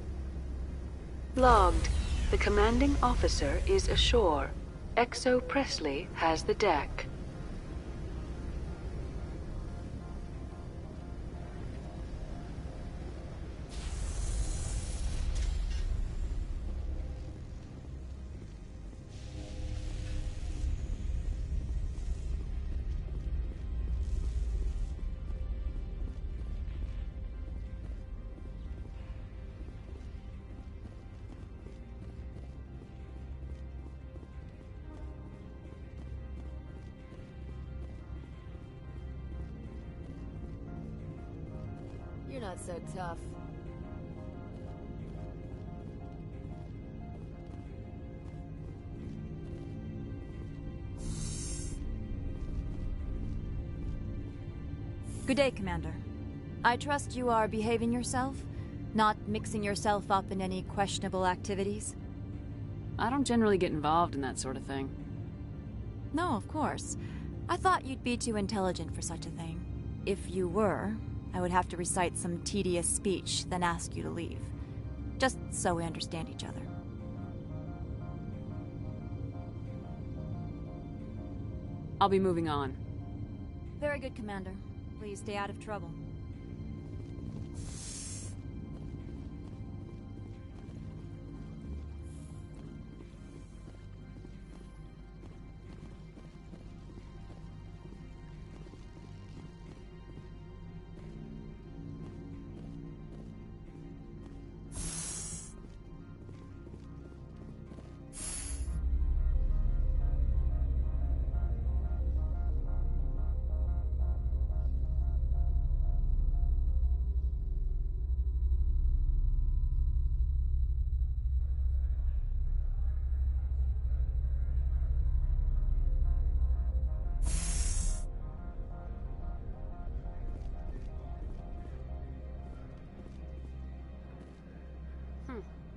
Logged. The commanding officer is ashore. XO Presley has the deck. You're not so tough. Good day, Commander. I trust you are behaving yourself? Not mixing yourself up in any questionable activities? I don't generally get involved in that sort of thing. No, of course. I thought you'd be too intelligent for such a thing. If you were, I would have to recite some tedious speech, then ask you to leave. Just so we understand each other. I'll be moving on. Very good, Commander. Please stay out of trouble.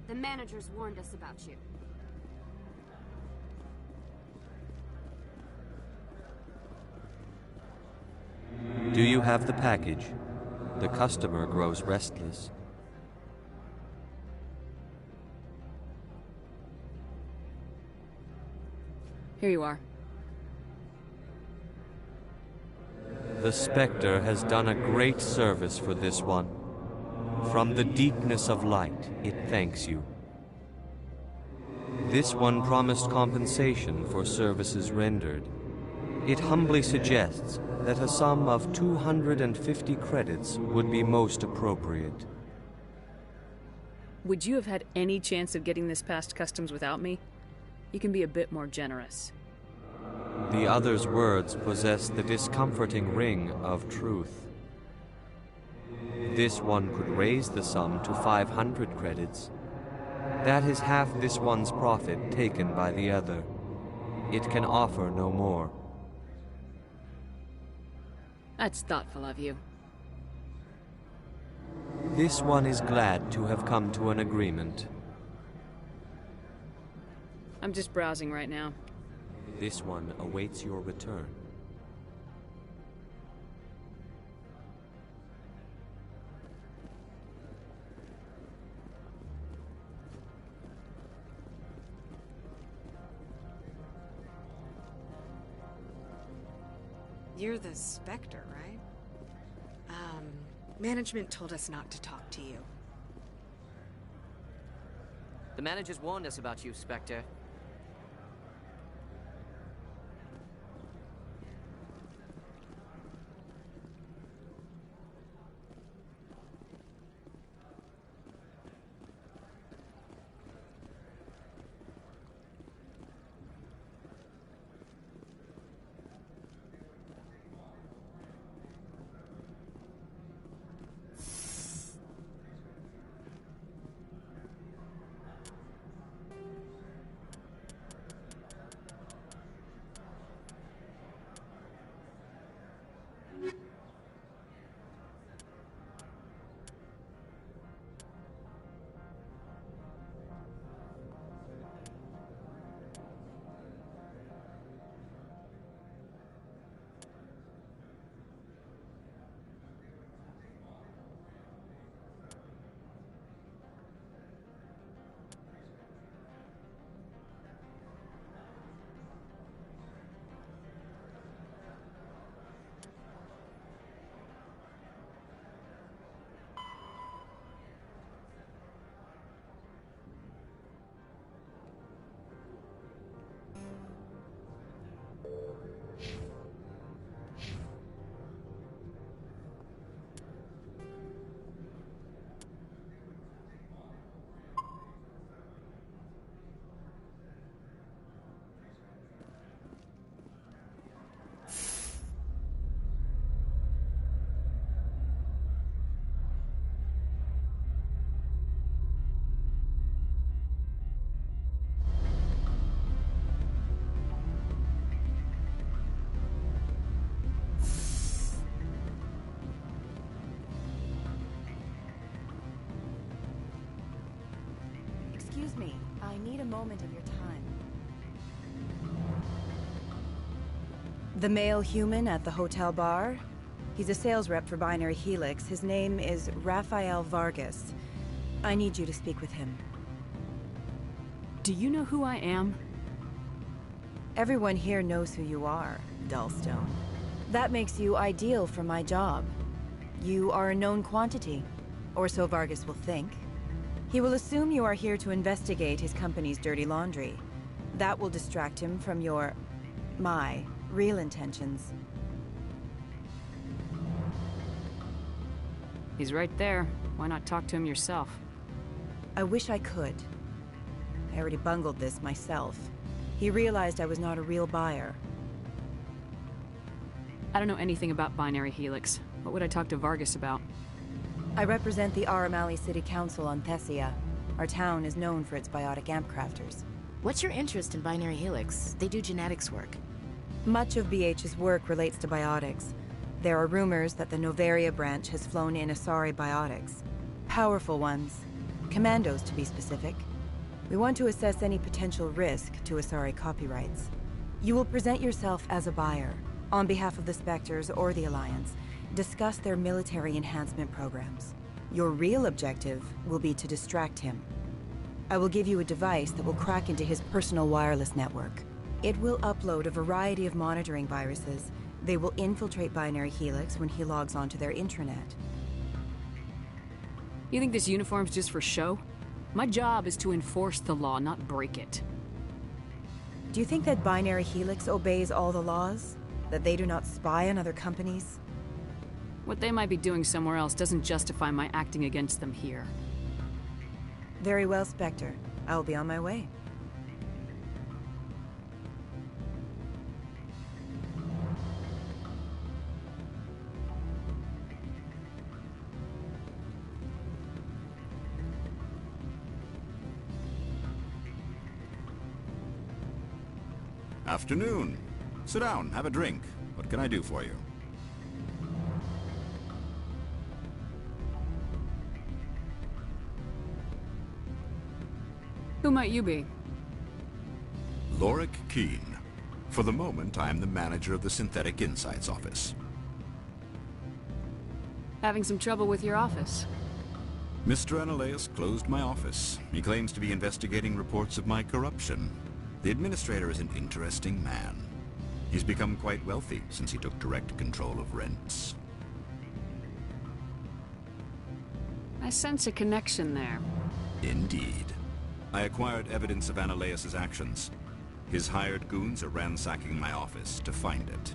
The managers warned us about you. Do you have the package? The customer grows restless. Here you are. The Spectre has done a great service for this one. From the deepness of light, it thanks you. This one promised compensation for services rendered. It humbly suggests that a sum of 250 credits would be most appropriate. Would you have had any chance of getting this past customs without me? You can be a bit more generous. The other's words possess the discomforting ring of truth. This one could raise the sum to 500 credits. That is half this one's profit taken by the other. It can offer no more. That's thoughtful of you. This one is glad to have come to an agreement. I'm just browsing right now. This one awaits your return. You're the Spectre, right? Management told us not to talk to you. The managers warned us about you, Spectre. I need a moment of your time. The male human at the hotel bar? He's a sales rep for Binary Helix. His name is Rafael Vargas. I need you to speak with him. Do you know who I am? Everyone here knows who you are, Dullstone. That makes you ideal for my job. You are a known quantity, or so Vargas will think. He will assume you are here to investigate his company's dirty laundry. That will distract him from my real intentions. He's right there. Why not talk to him yourself? I wish I could. I already bungled this myself. He realized I was not a real buyer. I don't know anything about Binary Helix. What would I talk to Vargas about? I represent the Aramali City Council on Thessia. Our town is known for its biotic amp crafters. What's your interest in Binary Helix? They do genetics work. Much of BH's work relates to biotics. There are rumors that the Novaria branch has flown in Asari biotics. Powerful ones. Commandos, to be specific. We want to assess any potential risk to Asari copyrights. You will present yourself as a buyer, on behalf of the Spectres or the Alliance, discuss their military enhancement programs. Your real objective will be to distract him. I will give you a device that will crack into his personal wireless network. It will upload a variety of monitoring viruses. They will infiltrate Binary Helix when he logs onto their intranet. You think this uniform's just for show? My job is to enforce the law, not break it. Do you think that Binary Helix obeys all the laws? That they do not spy on other companies? What they might be doing somewhere else doesn't justify my acting against them here. Very well, Spectre. I will be on my way. Afternoon. Sit down, have a drink. What can I do for you? Who might you be? Lorik Keene. For the moment, I am the manager of the Synthetic Insights office. Having some trouble with your office? Mr. Analeus closed my office. He claims to be investigating reports of my corruption. The administrator is an interesting man. He's become quite wealthy since he took direct control of rents. I sense a connection there. Indeed. I acquired evidence of Analeus's actions. His hired goons are ransacking my office to find it.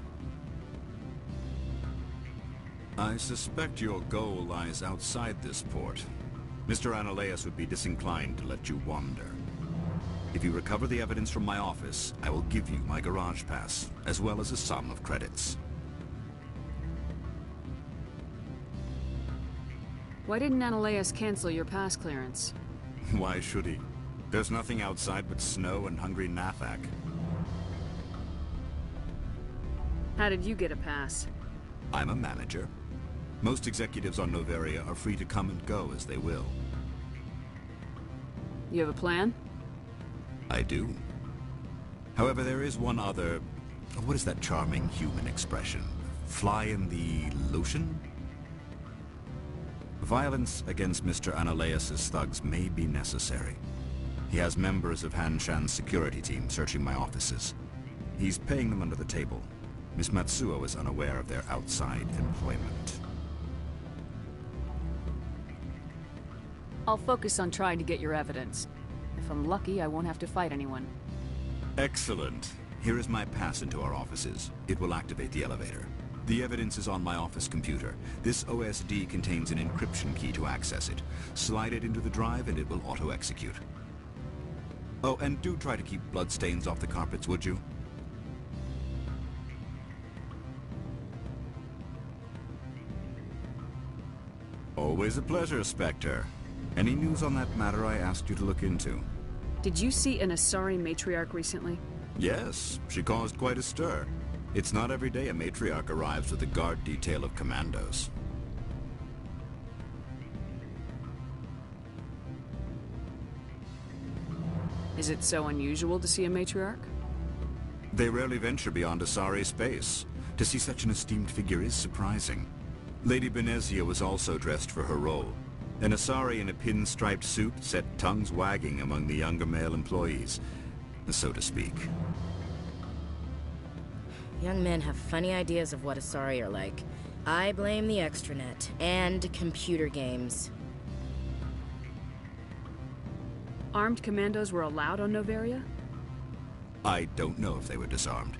I suspect your goal lies outside this port. Mr. Analeus would be disinclined to let you wander. If you recover the evidence from my office, I will give you my garage pass, as well as a sum of credits. Why didn't Analeus cancel your pass clearance? Why should he? There's nothing outside but snow and hungry Nathak. How did you get a pass? I'm a manager. Most executives on Novaria are free to come and go as they will. You have a plan? I do. However, there is one other... What is that charming human expression? Fly in the lotion? Violence against Mr. Analeus's thugs may be necessary. He has members of Han Shan's security team searching my offices. He's paying them under the table. Miss Matsuo is unaware of their outside employment. I'll focus on trying to get your evidence. If I'm lucky, I won't have to fight anyone. Excellent. Here is my pass into our offices. It will activate the elevator. The evidence is on my office computer. This OSD contains an encryption key to access it. Slide it into the drive and it will auto-execute. Oh, and do try to keep bloodstains off the carpets, would you? Always a pleasure, Spectre. Any news on that matter I asked you to look into? Did you see an Asari matriarch recently? Yes, she caused quite a stir. It's not every day a matriarch arrives with a guard detail of commandos. Is it so unusual to see a matriarch? They rarely venture beyond Asari space. To see such an esteemed figure is surprising. Lady Benezia was also dressed for her role. An Asari in a pinstriped suit set tongues wagging among the younger male employees, so to speak. Young men have funny ideas of what Asari are like. I blame the extranet and computer games. Armed commandos were allowed on Noveria? I don't know if they were disarmed.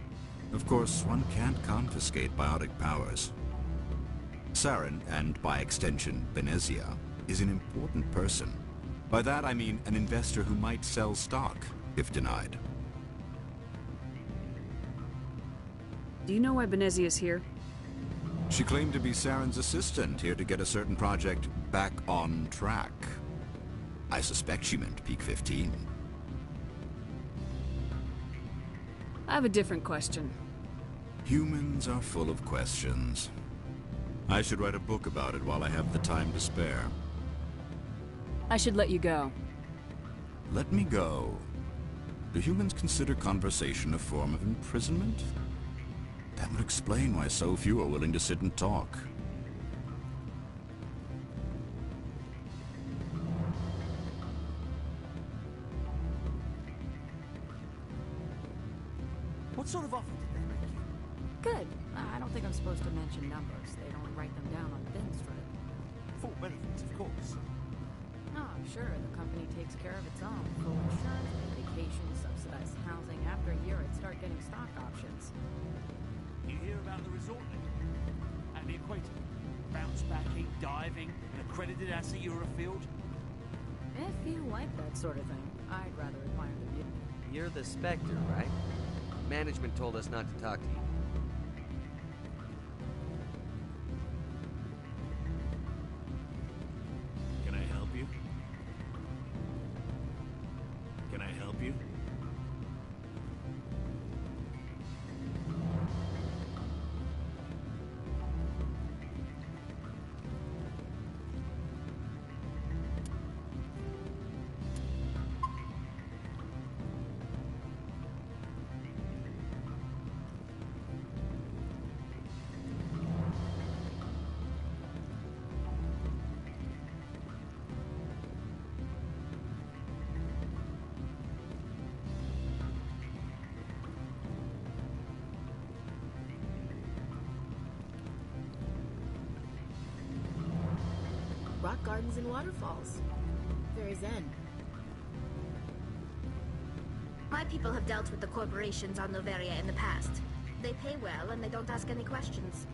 Of course, one can't confiscate biotic powers. Saren, and by extension, Benezia, is an important person. By that I mean an investor who might sell stock, if denied. Do you know why Benezia is here? She claimed to be Saren's assistant, here to get a certain project back on track. I suspect she meant Peak 15. I have a different question. Humans are full of questions. I should write a book about it while I have the time to spare. I should let you go. Let me go. Do humans consider conversation a form of imprisonment? That would explain why so few are willing to sit and talk. What sort of offer did they make you? Good. I don't think I'm supposed to mention numbers. They'd only write them down on thin strip. Full benefits, of course. Oh, sure. The company takes care of its own. Full insurance, paid vacation, subsidized housing. After a year, I'd start getting stock options. You hear about the resort then? At the equator? Bounce backing, diving, an accredited asset Eurofield? If you like that sort of thing, I'd rather admire the view. You're the Spectre, right? Management told us not to talk to you. Can I help you? Can I help you? Rock gardens and waterfalls. Very zen. My people have dealt with the corporations on Noveria in the past. They pay well and they don't ask any questions.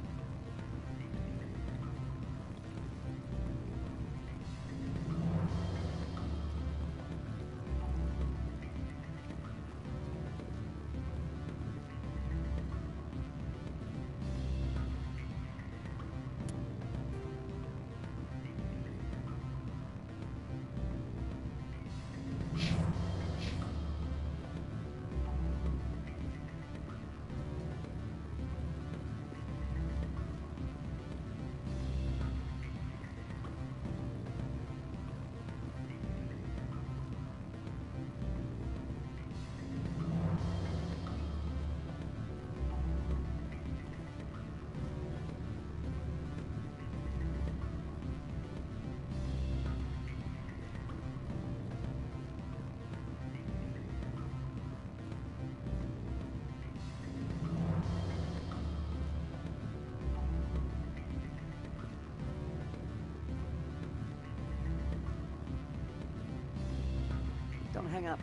Don't hang up.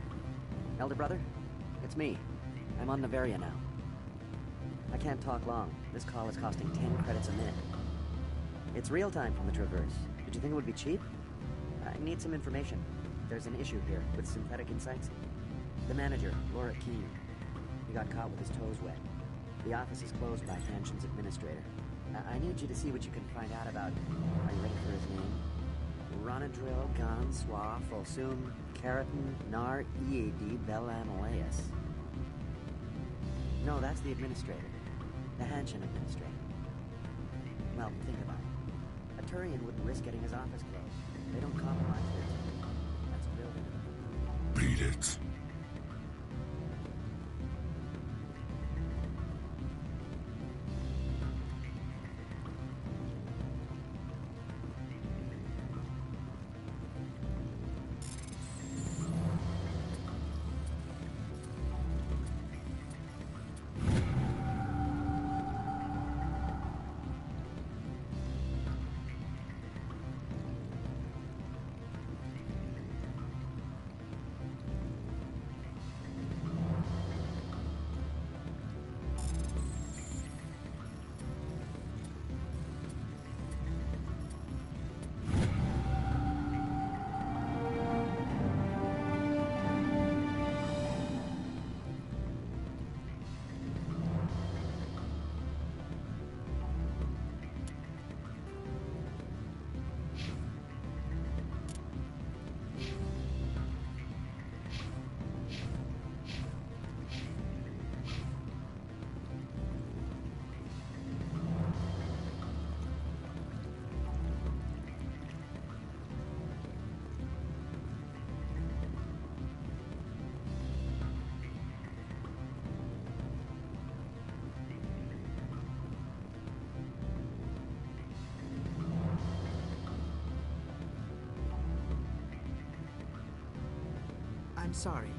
Elder brother, it's me. I'm on Noveria now. I can't talk long. This call is costing 10 credits a minute. It's real time from the Traverse. Did you think it would be cheap? I need some information. There's an issue here with synthetic insights. The manager, Laura Keene. He got caught with his toes wet. The office is closed by Hanshin's administrator. I need you to see what you can find out about... Are you ready for his name? Ronadril Gan Swa Folsum Keratin Nar Ead Belanaleus. No, that's the administrator. The Hanshin administrator. Well, think about it. A Turian wouldn't risk getting his office closed. They don't compromise their team. That's built into the... Beat it. I'm sorry.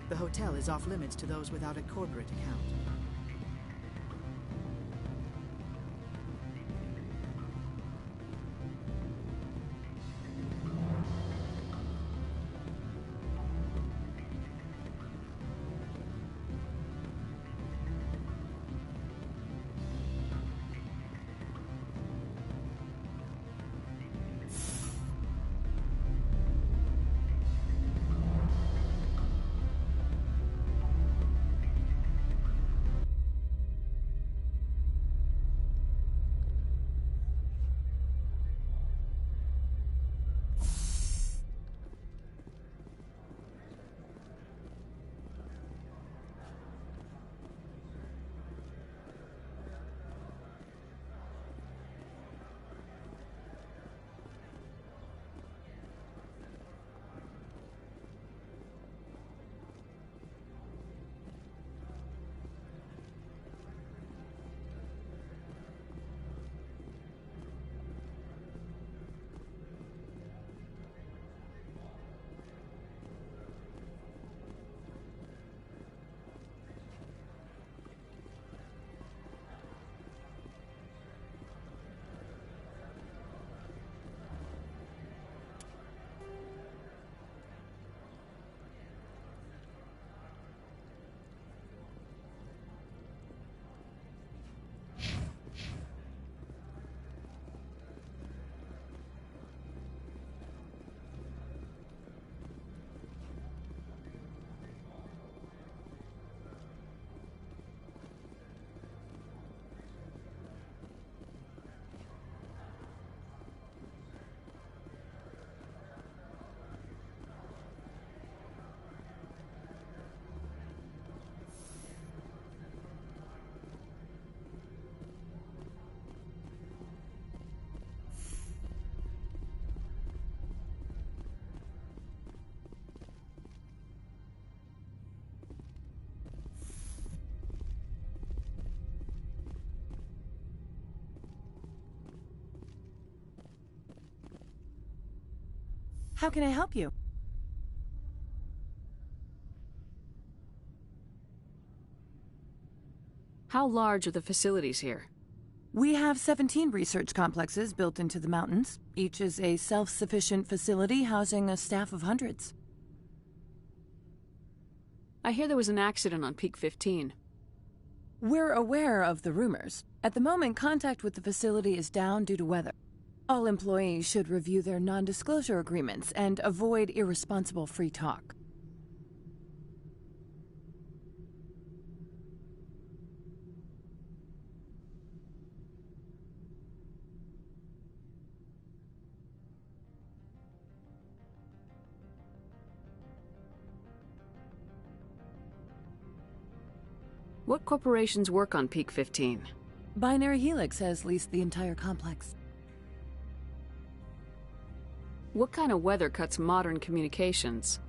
The hotel is off limits to those without a corporate account. How can I help you? How large are the facilities here? We have 17 research complexes built into the mountains. Each is a self-sufficient facility housing a staff of hundreds. I hear there was an accident on Peak 15. We're aware of the rumors. At the moment, contact with the facility is down due to weather. All employees should review their non-disclosure agreements and avoid irresponsible free talk. What corporations work on Peak 15? Binary Helix has leased the entire complex. What kind of weather cuts modern communications?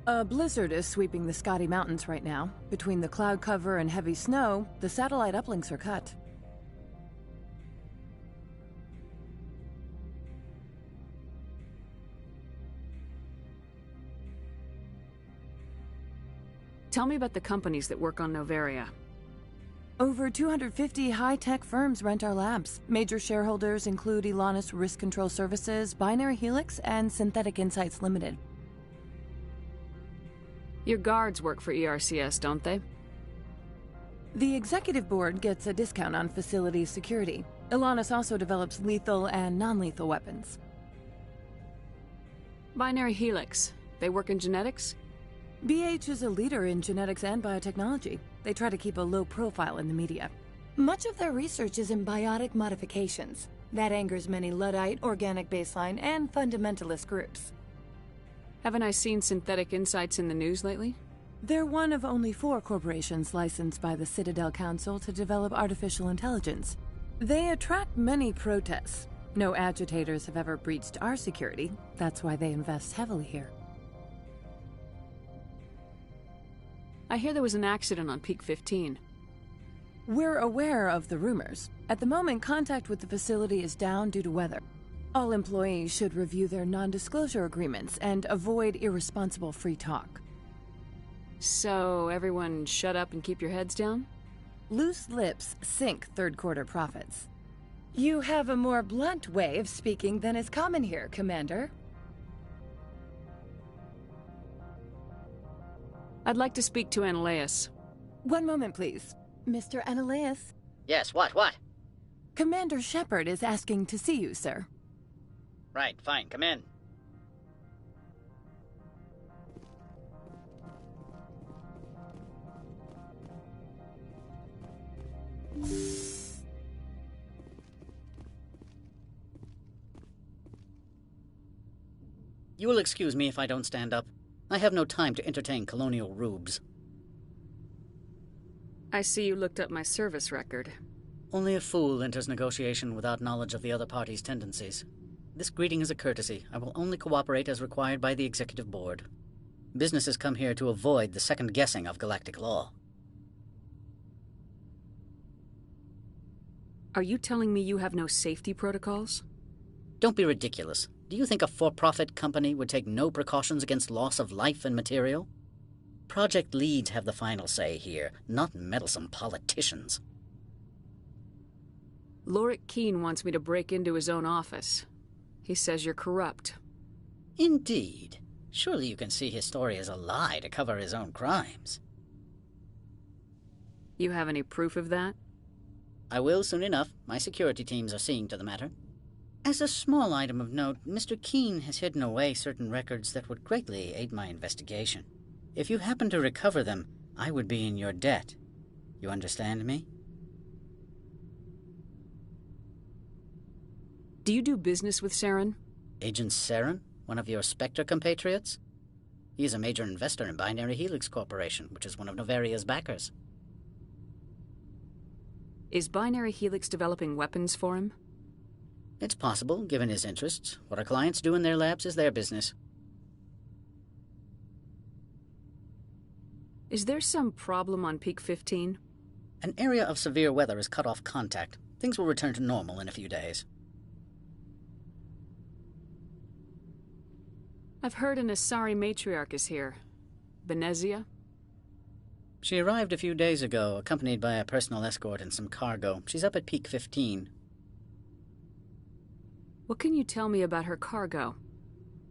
A blizzard is sweeping the Scotty Mountains right now. Between the cloud cover and heavy snow, the satellite uplinks are cut. Tell me about the companies that work on Noveria. Over 250 high-tech firms rent our labs. Major shareholders include Elanis Risk Control Services, Binary Helix, and Synthetic Insights Limited. Your guards work for ERCS, don't they? The executive board gets a discount on facility security. Elanis also develops lethal and non-lethal weapons. Binary Helix. They work in genetics? BH is a leader in genetics and biotechnology. They try to keep a low profile in the media. Much of their research is in biotic modifications. That angers many Luddite, organic baseline, and fundamentalist groups. Haven't I seen Synthetic Insights in the news lately? They're one of only 4 corporations licensed by the Citadel Council to develop artificial intelligence. They attract many protests. No agitators have ever breached our security. That's why they invest heavily here. I hear there was an accident on Peak 15. We're aware of the rumors. At the moment, contact with the facility is down due to weather. All employees should review their non-disclosure agreements and avoid irresponsible free talk. So, everyone shut up and keep your heads down? Loose lips sink third quarter profits. You have a more blunt way of speaking than is common here, Commander. I'd like to speak to Ananias. One moment, please. Mr. Ananias? Yes, what? Commander Shepard is asking to see you, sir. Right, fine, come in. You will excuse me if I don't stand up. I have no time to entertain colonial rubes. I see you looked up my service record. Only a fool enters negotiation without knowledge of the other party's tendencies. This greeting is a courtesy. I will only cooperate as required by the Executive Board. Businesses come here to avoid the second guessing of galactic law. Are you telling me you have no safety protocols? Don't be ridiculous. Do you think a for-profit company would take no precautions against loss of life and material? Project leads have the final say here, not meddlesome politicians. Lorik Keene wants me to break into his own office. He says you're corrupt. Indeed. Surely you can see his story as a lie to cover his own crimes. You have any proof of that? I will soon enough. My security teams are seeing to the matter. As a small item of note, Mr. Keene has hidden away certain records that would greatly aid my investigation. If you happen to recover them, I would be in your debt. You understand me? Do you do business with Saren? Agent Saren? One of your Spectre compatriots? He is a major investor in Binary Helix Corporation, which is one of Novaria's backers. Is Binary Helix developing weapons for him? It's possible, given his interests. What our clients do in their labs is their business. Is there some problem on Peak 15? An area of severe weather has cut off contact. Things will return to normal in a few days. I've heard an Asari matriarch is here. Benezia? She arrived a few days ago, accompanied by a personal escort and some cargo. She's up at Peak 15. What can you tell me about her cargo?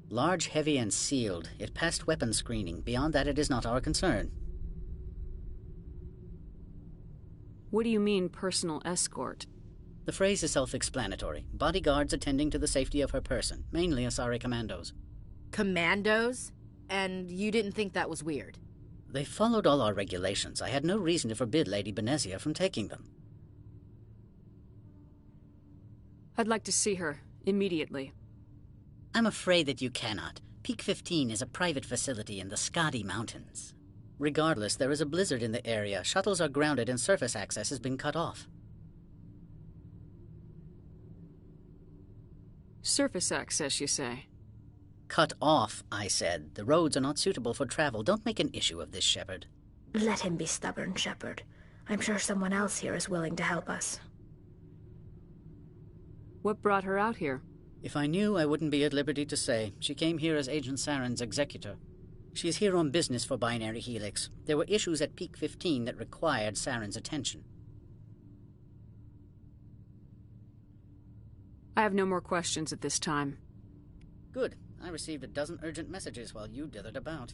Large, heavy, and sealed. It passed weapons screening. Beyond that, it is not our concern. What do you mean, personal escort? The phrase is self-explanatory. Bodyguards attending to the safety of her person, mainly Asari commandos. Commandos? And you didn't think that was weird? They followed all our regulations. I had no reason to forbid Lady Benezia from taking them. I'd like to see her, immediately. I'm afraid that you cannot. Peak 15 is a private facility in the Skadi Mountains. Regardless, there is a blizzard in the area. Shuttles are grounded and surface access has been cut off. Surface access, you say? Cut off, I said. The roads are not suitable for travel. Don't make an issue of this, Shepard. Let him be stubborn, Shepard. I'm sure someone else here is willing to help us. What brought her out here? If I knew, I wouldn't be at liberty to say. She came here as Agent Saren's executor. She is here on business for Binary Helix. There were issues at Peak 15 that required Saren's attention. I have no more questions at this time. Good. I received a dozen urgent messages while you dithered about.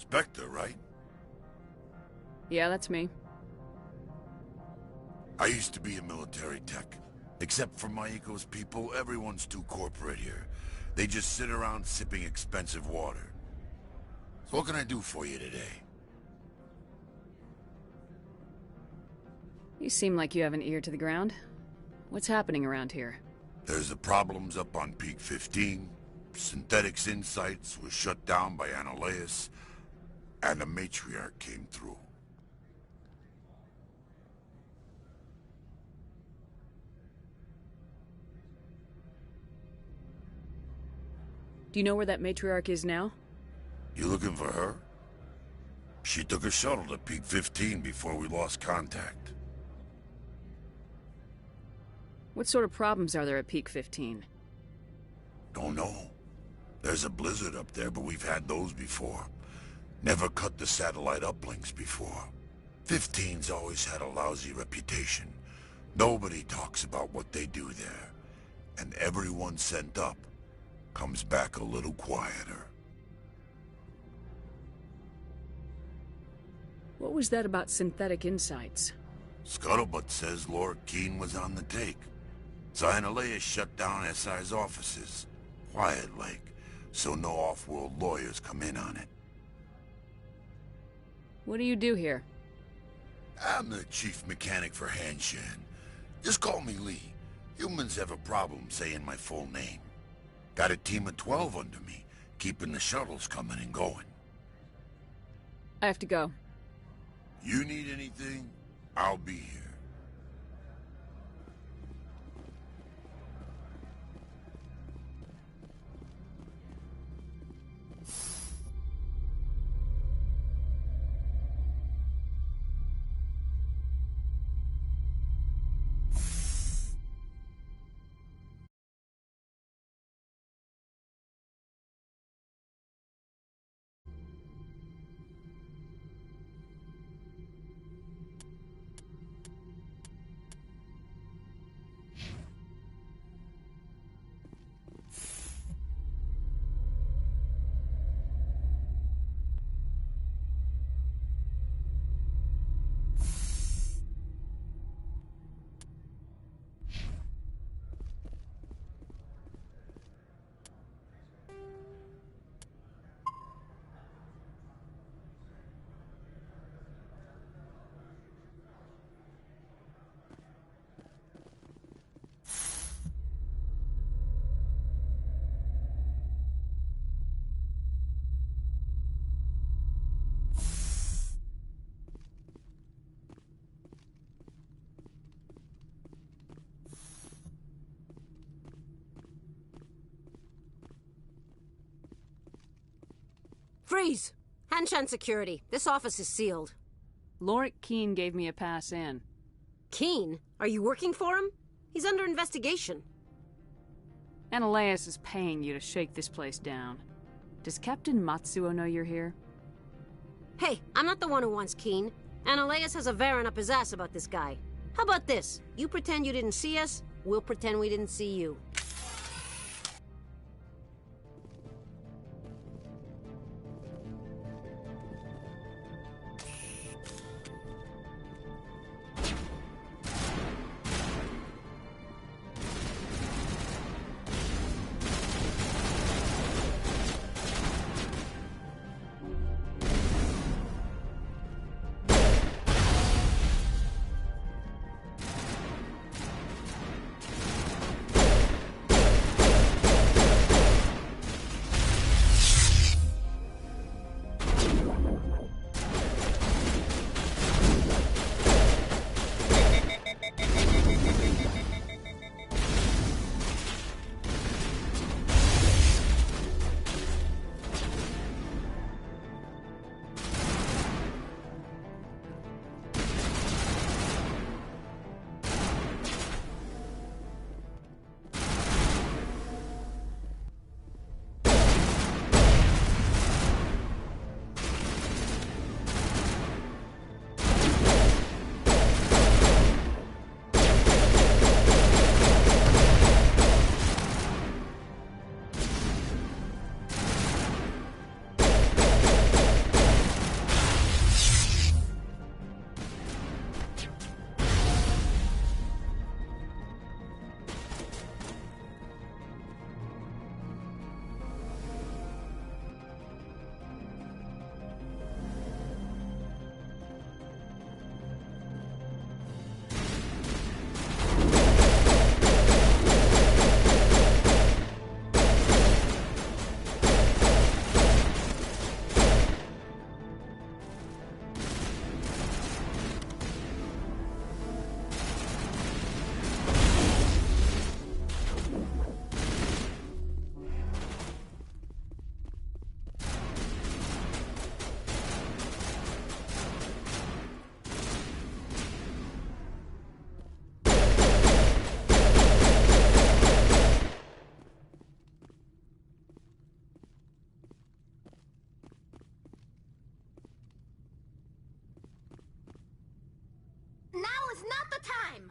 Spectre, right? Yeah, that's me. I used to be a military tech. Except for Maiko's people, everyone's too corporate here. They just sit around sipping expensive water. So what can I do for you today? You seem like you have an ear to the ground. What's happening around here? There's the problems up on Peak 15. Synthetics Insights was shut down by Annihilus, and a matriarch came through. Do you know where that matriarch is now? You looking for her? She took a shuttle to Peak 15 before we lost contact. What sort of problems are there at Peak 15? Don't know. There's a blizzard up there, but we've had those before. Never cut the satellite uplinks before. 15's always had a lousy reputation. Nobody talks about what they do there. And everyone sent up comes back a little quieter. What was that about Synthetic Insights? Scuttlebutt says Lord Keene was on the take. So Annihilus shut down SI's offices. Quiet like, so no off-world lawyers come in on it. What do you do here? I'm the chief mechanic for Hanshan. Just call me Lee. Humans have a problem saying my full name. Got a team of 12 under me, keeping the shuttles coming and going. I have to go. You need anything, I'll be here. Freeze! Hanshan security. This office is sealed. Lord Keene gave me a pass in. Keene? Are you working for him? He's under investigation. Annihilus is paying you to shake this place down. Does Captain Matsuo know you're here? Hey, I'm not the one who wants Keene. Annihilus has a Varen up his ass about this guy. How about this? You pretend you didn't see us, we'll pretend we didn't see you. not the time!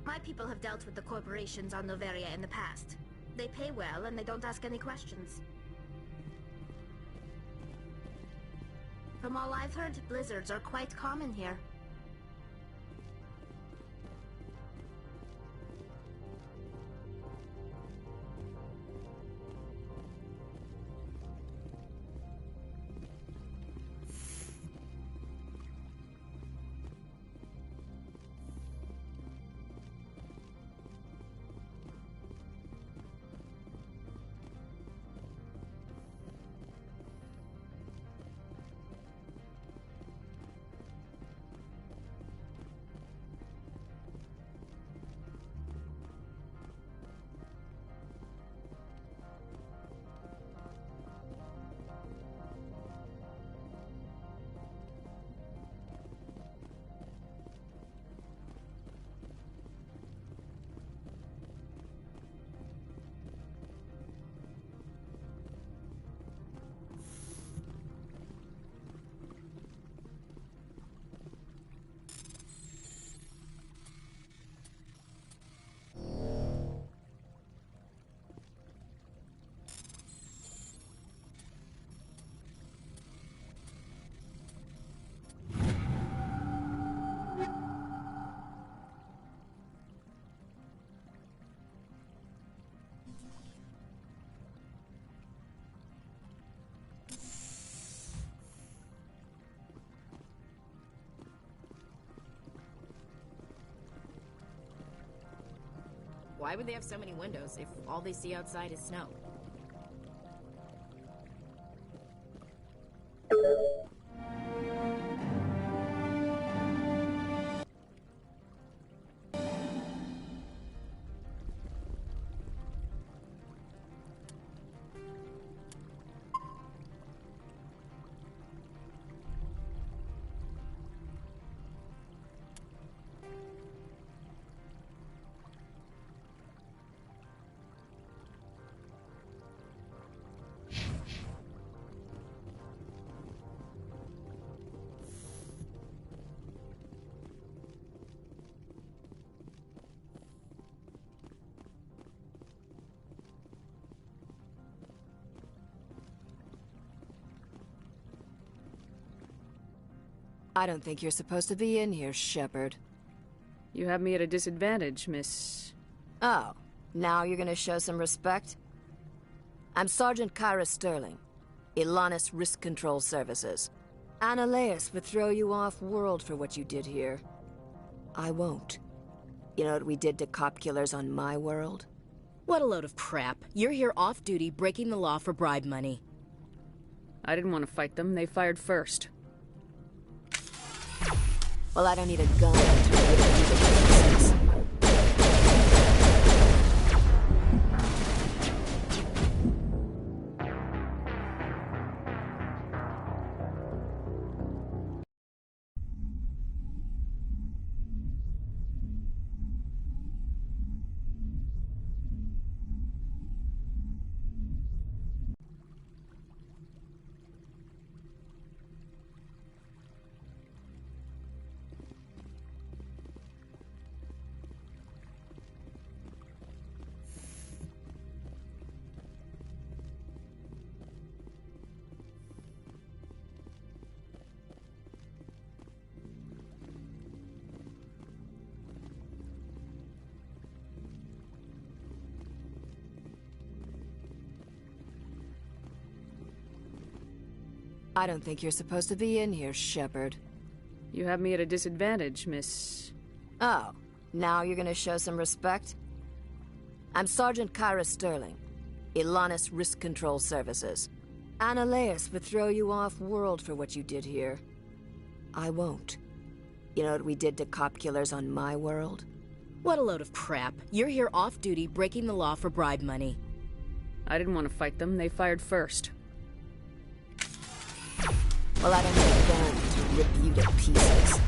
My people have dealt with the corporations on Noveria in the past. They pay well, and they don't ask any questions. From all I've heard, blizzards are quite common here. Why would they have so many windows if all they see outside is snow? I don't think you're supposed to be in here, Shepard. You have me at a disadvantage, Miss... Oh, now you're gonna show some respect? I'm Sergeant Kyra Sterling, Ilanis Risk Control Services. Ananias would throw you off-world for what you did here. I won't. You know what we did to cop killers on my world? What a load of crap. You're here off-duty, breaking the law for bribe money. I didn't want to fight them. They fired first. Well, I don't need a gun to rip you to pieces. I don't think you're supposed to be in here, Shepard. You have me at a disadvantage, Miss... Oh, now you're gonna show some respect? I'm Sergeant Kyra Sterling, Ilanis Risk Control Services. Ananias would throw you off-world for what you did here. I won't. You know what we did to cop killers on my world? What a load of crap. You're here off-duty, breaking the law for bribe money. I didn't want to fight them. They fired first. Well, I don't need a gun to rip you to pieces.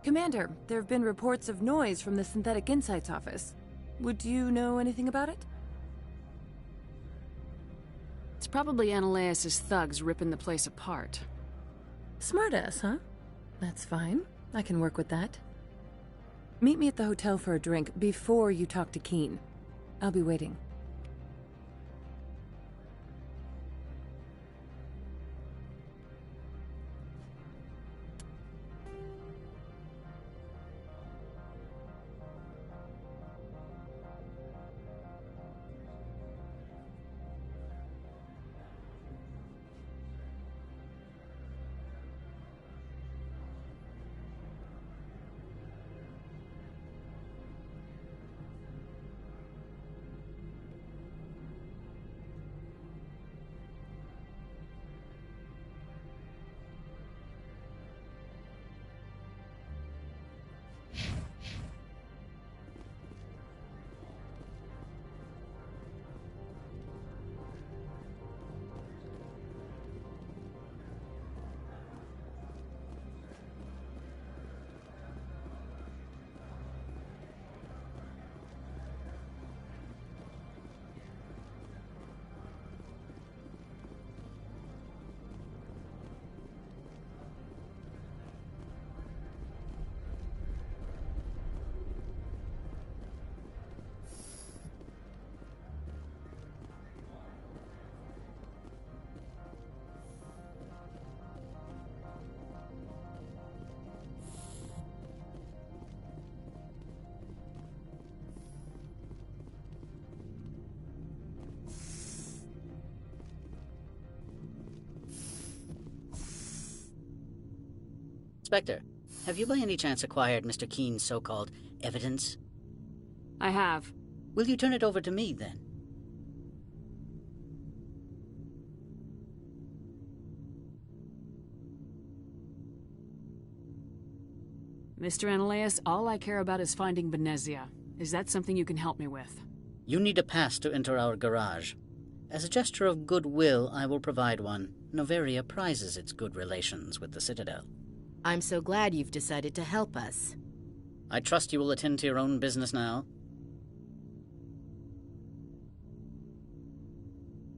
Commander, there have been reports of noise from the Synthetic Insights office. Would you know anything about it? It's probably Ananias' thugs ripping the place apart. Smartass, huh? That's fine. I can work with that. Meet me at the hotel for a drink before you talk to Keen. I'll be waiting. Spectre, have you by any chance acquired Mr. Keen's so-called evidence? I have. Will you turn it over to me, then? Mr. Ananias, all I care about is finding Benezia. Is that something you can help me with? You need a pass to enter our garage. As a gesture of goodwill, I will provide one. Noveria prizes its good relations with the Citadel. I'm so glad you've decided to help us. I trust you will attend to your own business now.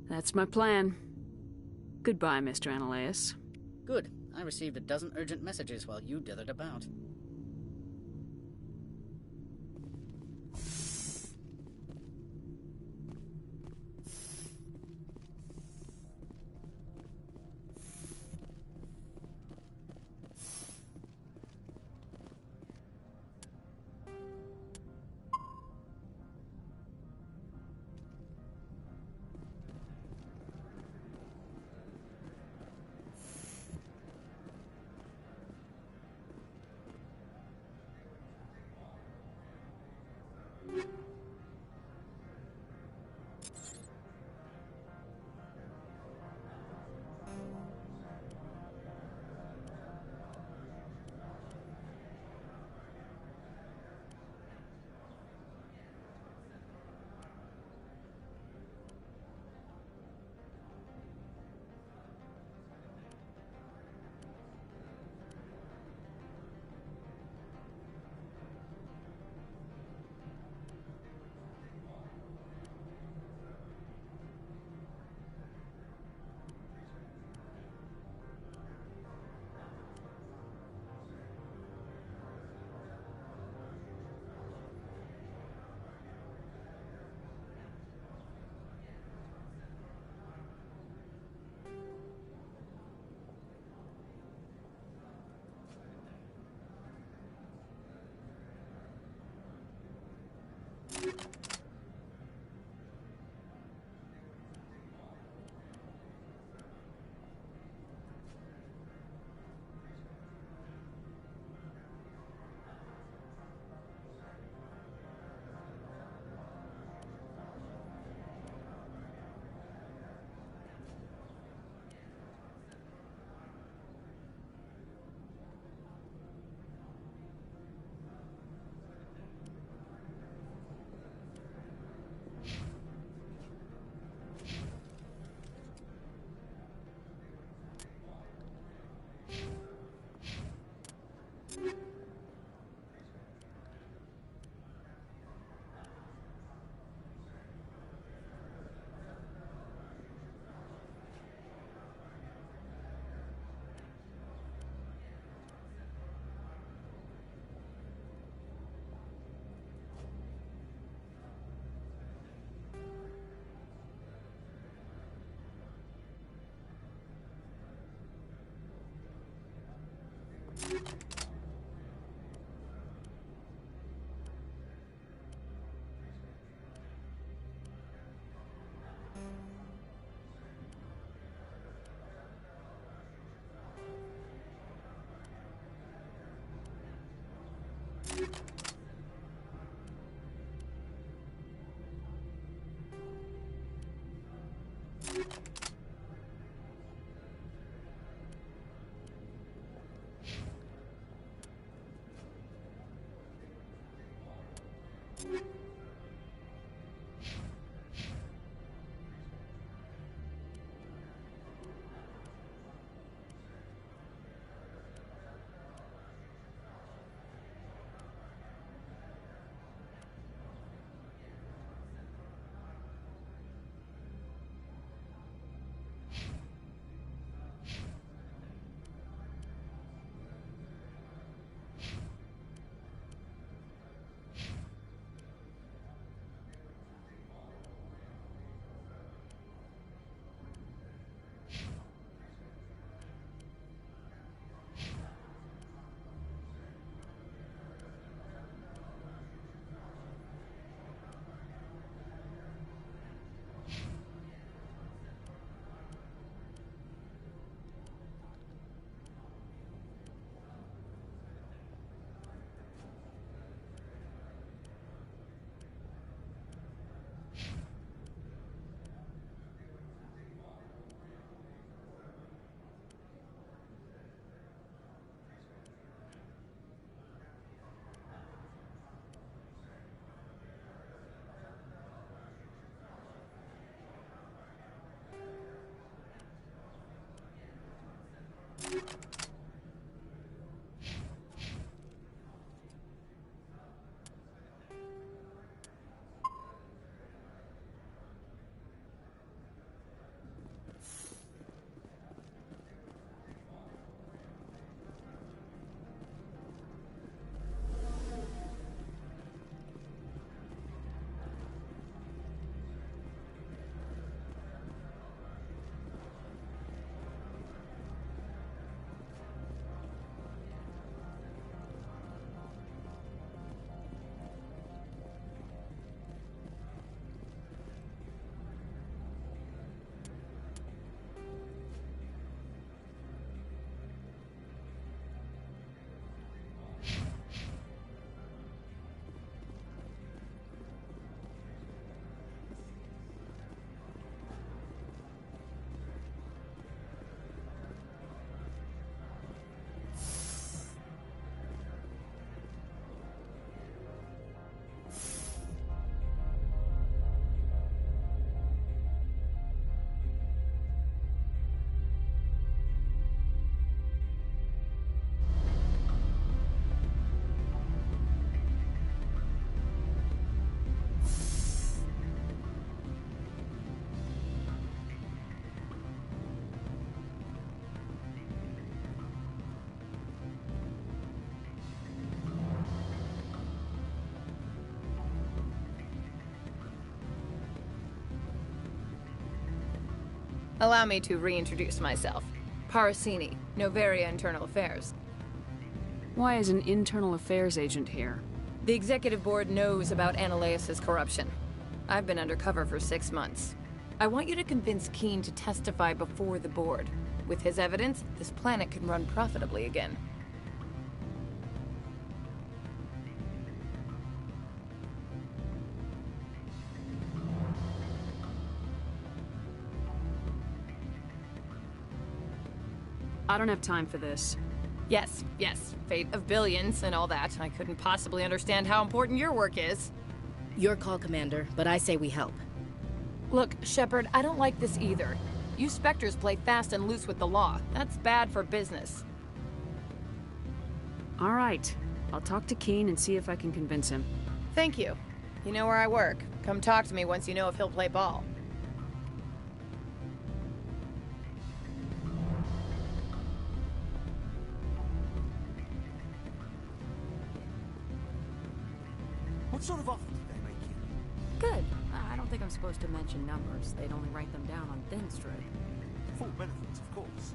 That's my plan. Goodbye, Mr. Ananias. Good. I received a dozen urgent messages while you dithered about. Allow me to reintroduce myself. Parasini, Novaria Internal Affairs. Why is an internal affairs agent here? The executive board knows about Ananias' corruption. I've been undercover for 6 months. I want you to convince Keene to testify before the board. With his evidence, this planet can run profitably again. I don't have time for this. Yes, fate of billions and all that. I couldn't possibly understand how important your work is. Your call, Commander, but I say we help. Look, Shepard, I don't like this either. You Spectres play fast and loose with the law. That's bad for business. All right. I'll talk to Keene and see if I can convince him. Thank you. You know where I work. Come talk to me once you know if he'll play ball. What sort of offer did they make you? Good. I don't think I'm supposed to mention numbers. They'd only write them down on thin strip. Full benefits, of course.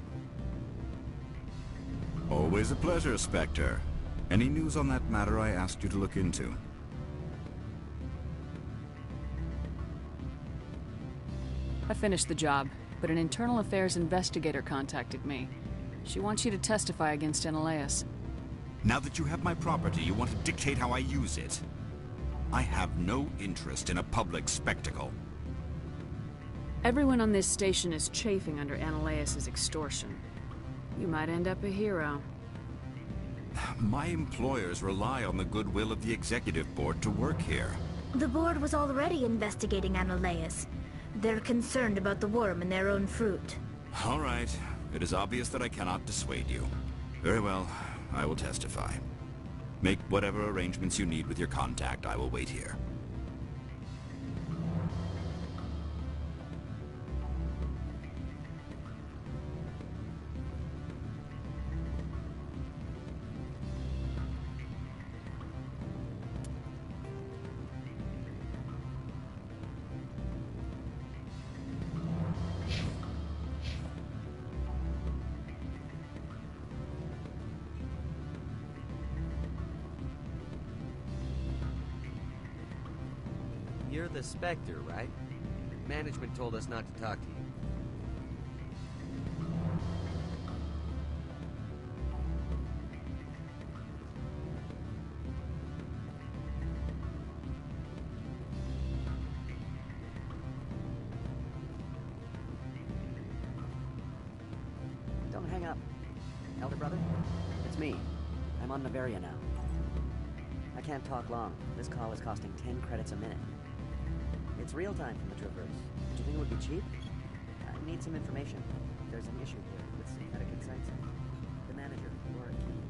Always a pleasure, Spectre. Any news on that matter I asked you to look into? I finished the job, but an internal affairs investigator contacted me. She wants you to testify against Analeas. Now that you have my property, you want to dictate how I use it. I have no interest in a public spectacle. Everyone on this station is chafing under Analeas' extortion. You might end up a hero. My employers rely on the goodwill of the executive board to work here. The board was already investigating Analeas. They're concerned about the worm in their own fruit. All right. It is obvious that I cannot dissuade you. Very well. I will testify. Make whatever arrangements you need with your contact. I will wait here. You're the Spectre, right? Management told us not to talk to you. Don't hang up. Elder brother, it's me. I'm on Navaria now. I can't talk long. This call is costing 10 credits a minute. It's real time from the Traverse. Do you think it would be cheap? I need some information. There's an issue here with synthetic insights. The manager, Laura Key.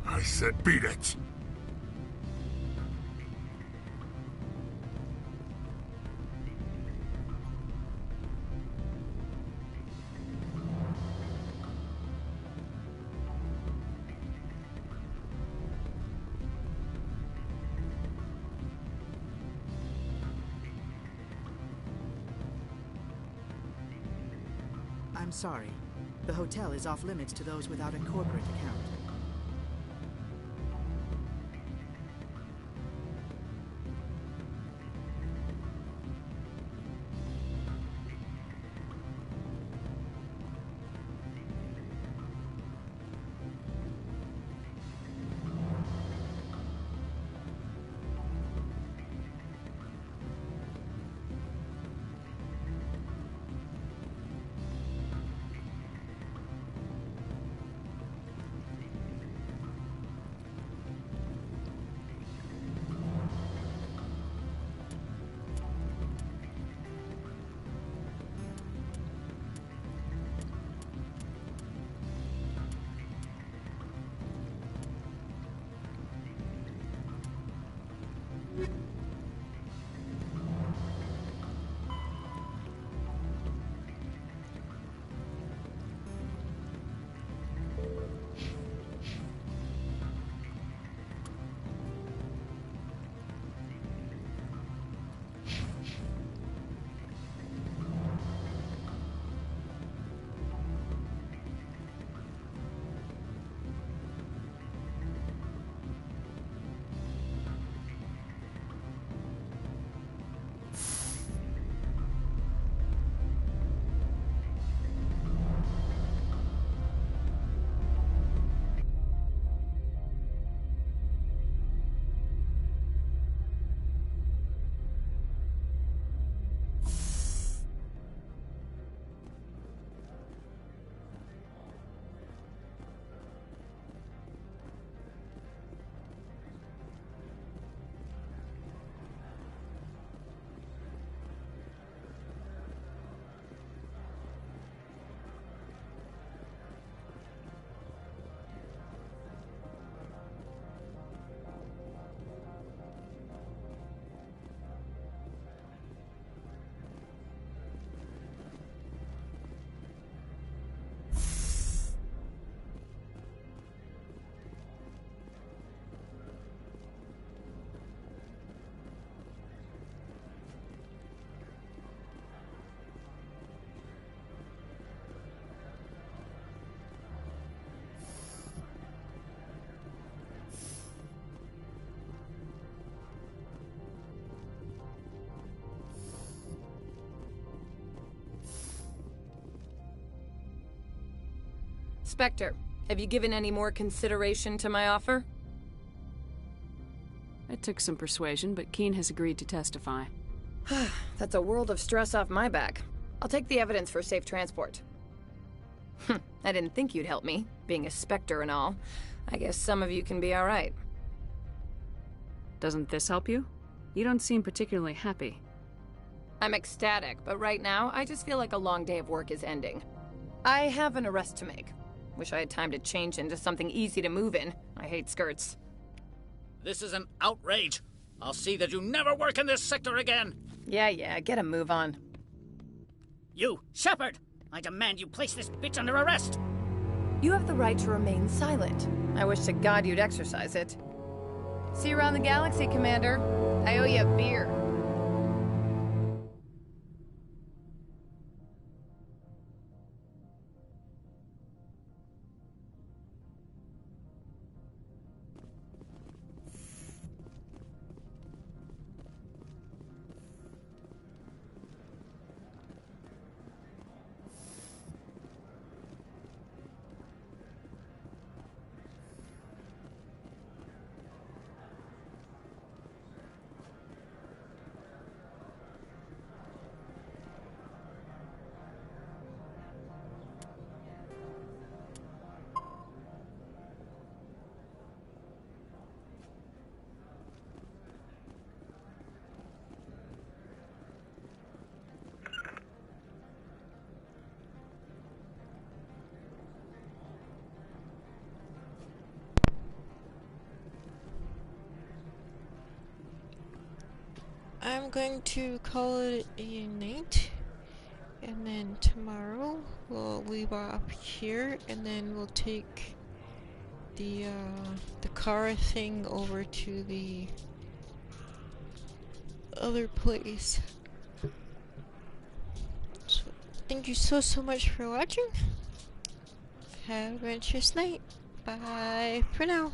I said beat it! I'm sorry. The hotel is off limits to those without a corporate account. Spectre, have you given any more consideration to my offer? It took some persuasion, but Keene has agreed to testify. That's a world of stress off my back. I'll take the evidence for safe transport. I didn't think you'd help me, being a Spectre and all. I guess some of you can be alright. Doesn't this help you? You don't seem particularly happy. I'm ecstatic, but right now, I just feel like a long day of work is ending. I have an arrest to make. Wish I had time to change into something easy to move in. I hate skirts. This is an outrage. I'll see that you never work in this sector again. Yeah, get a move on. You, Shepard! I demand you place this bitch under arrest! You have the right to remain silent. I wish to God you'd exercise it. See you around the galaxy, Commander. I owe you a beer. I'm going to call it a night, and then tomorrow we'll leave up here, and then we'll take the car thing over to the other place. So, thank you so much for watching. Have an adventurous night. Bye for now.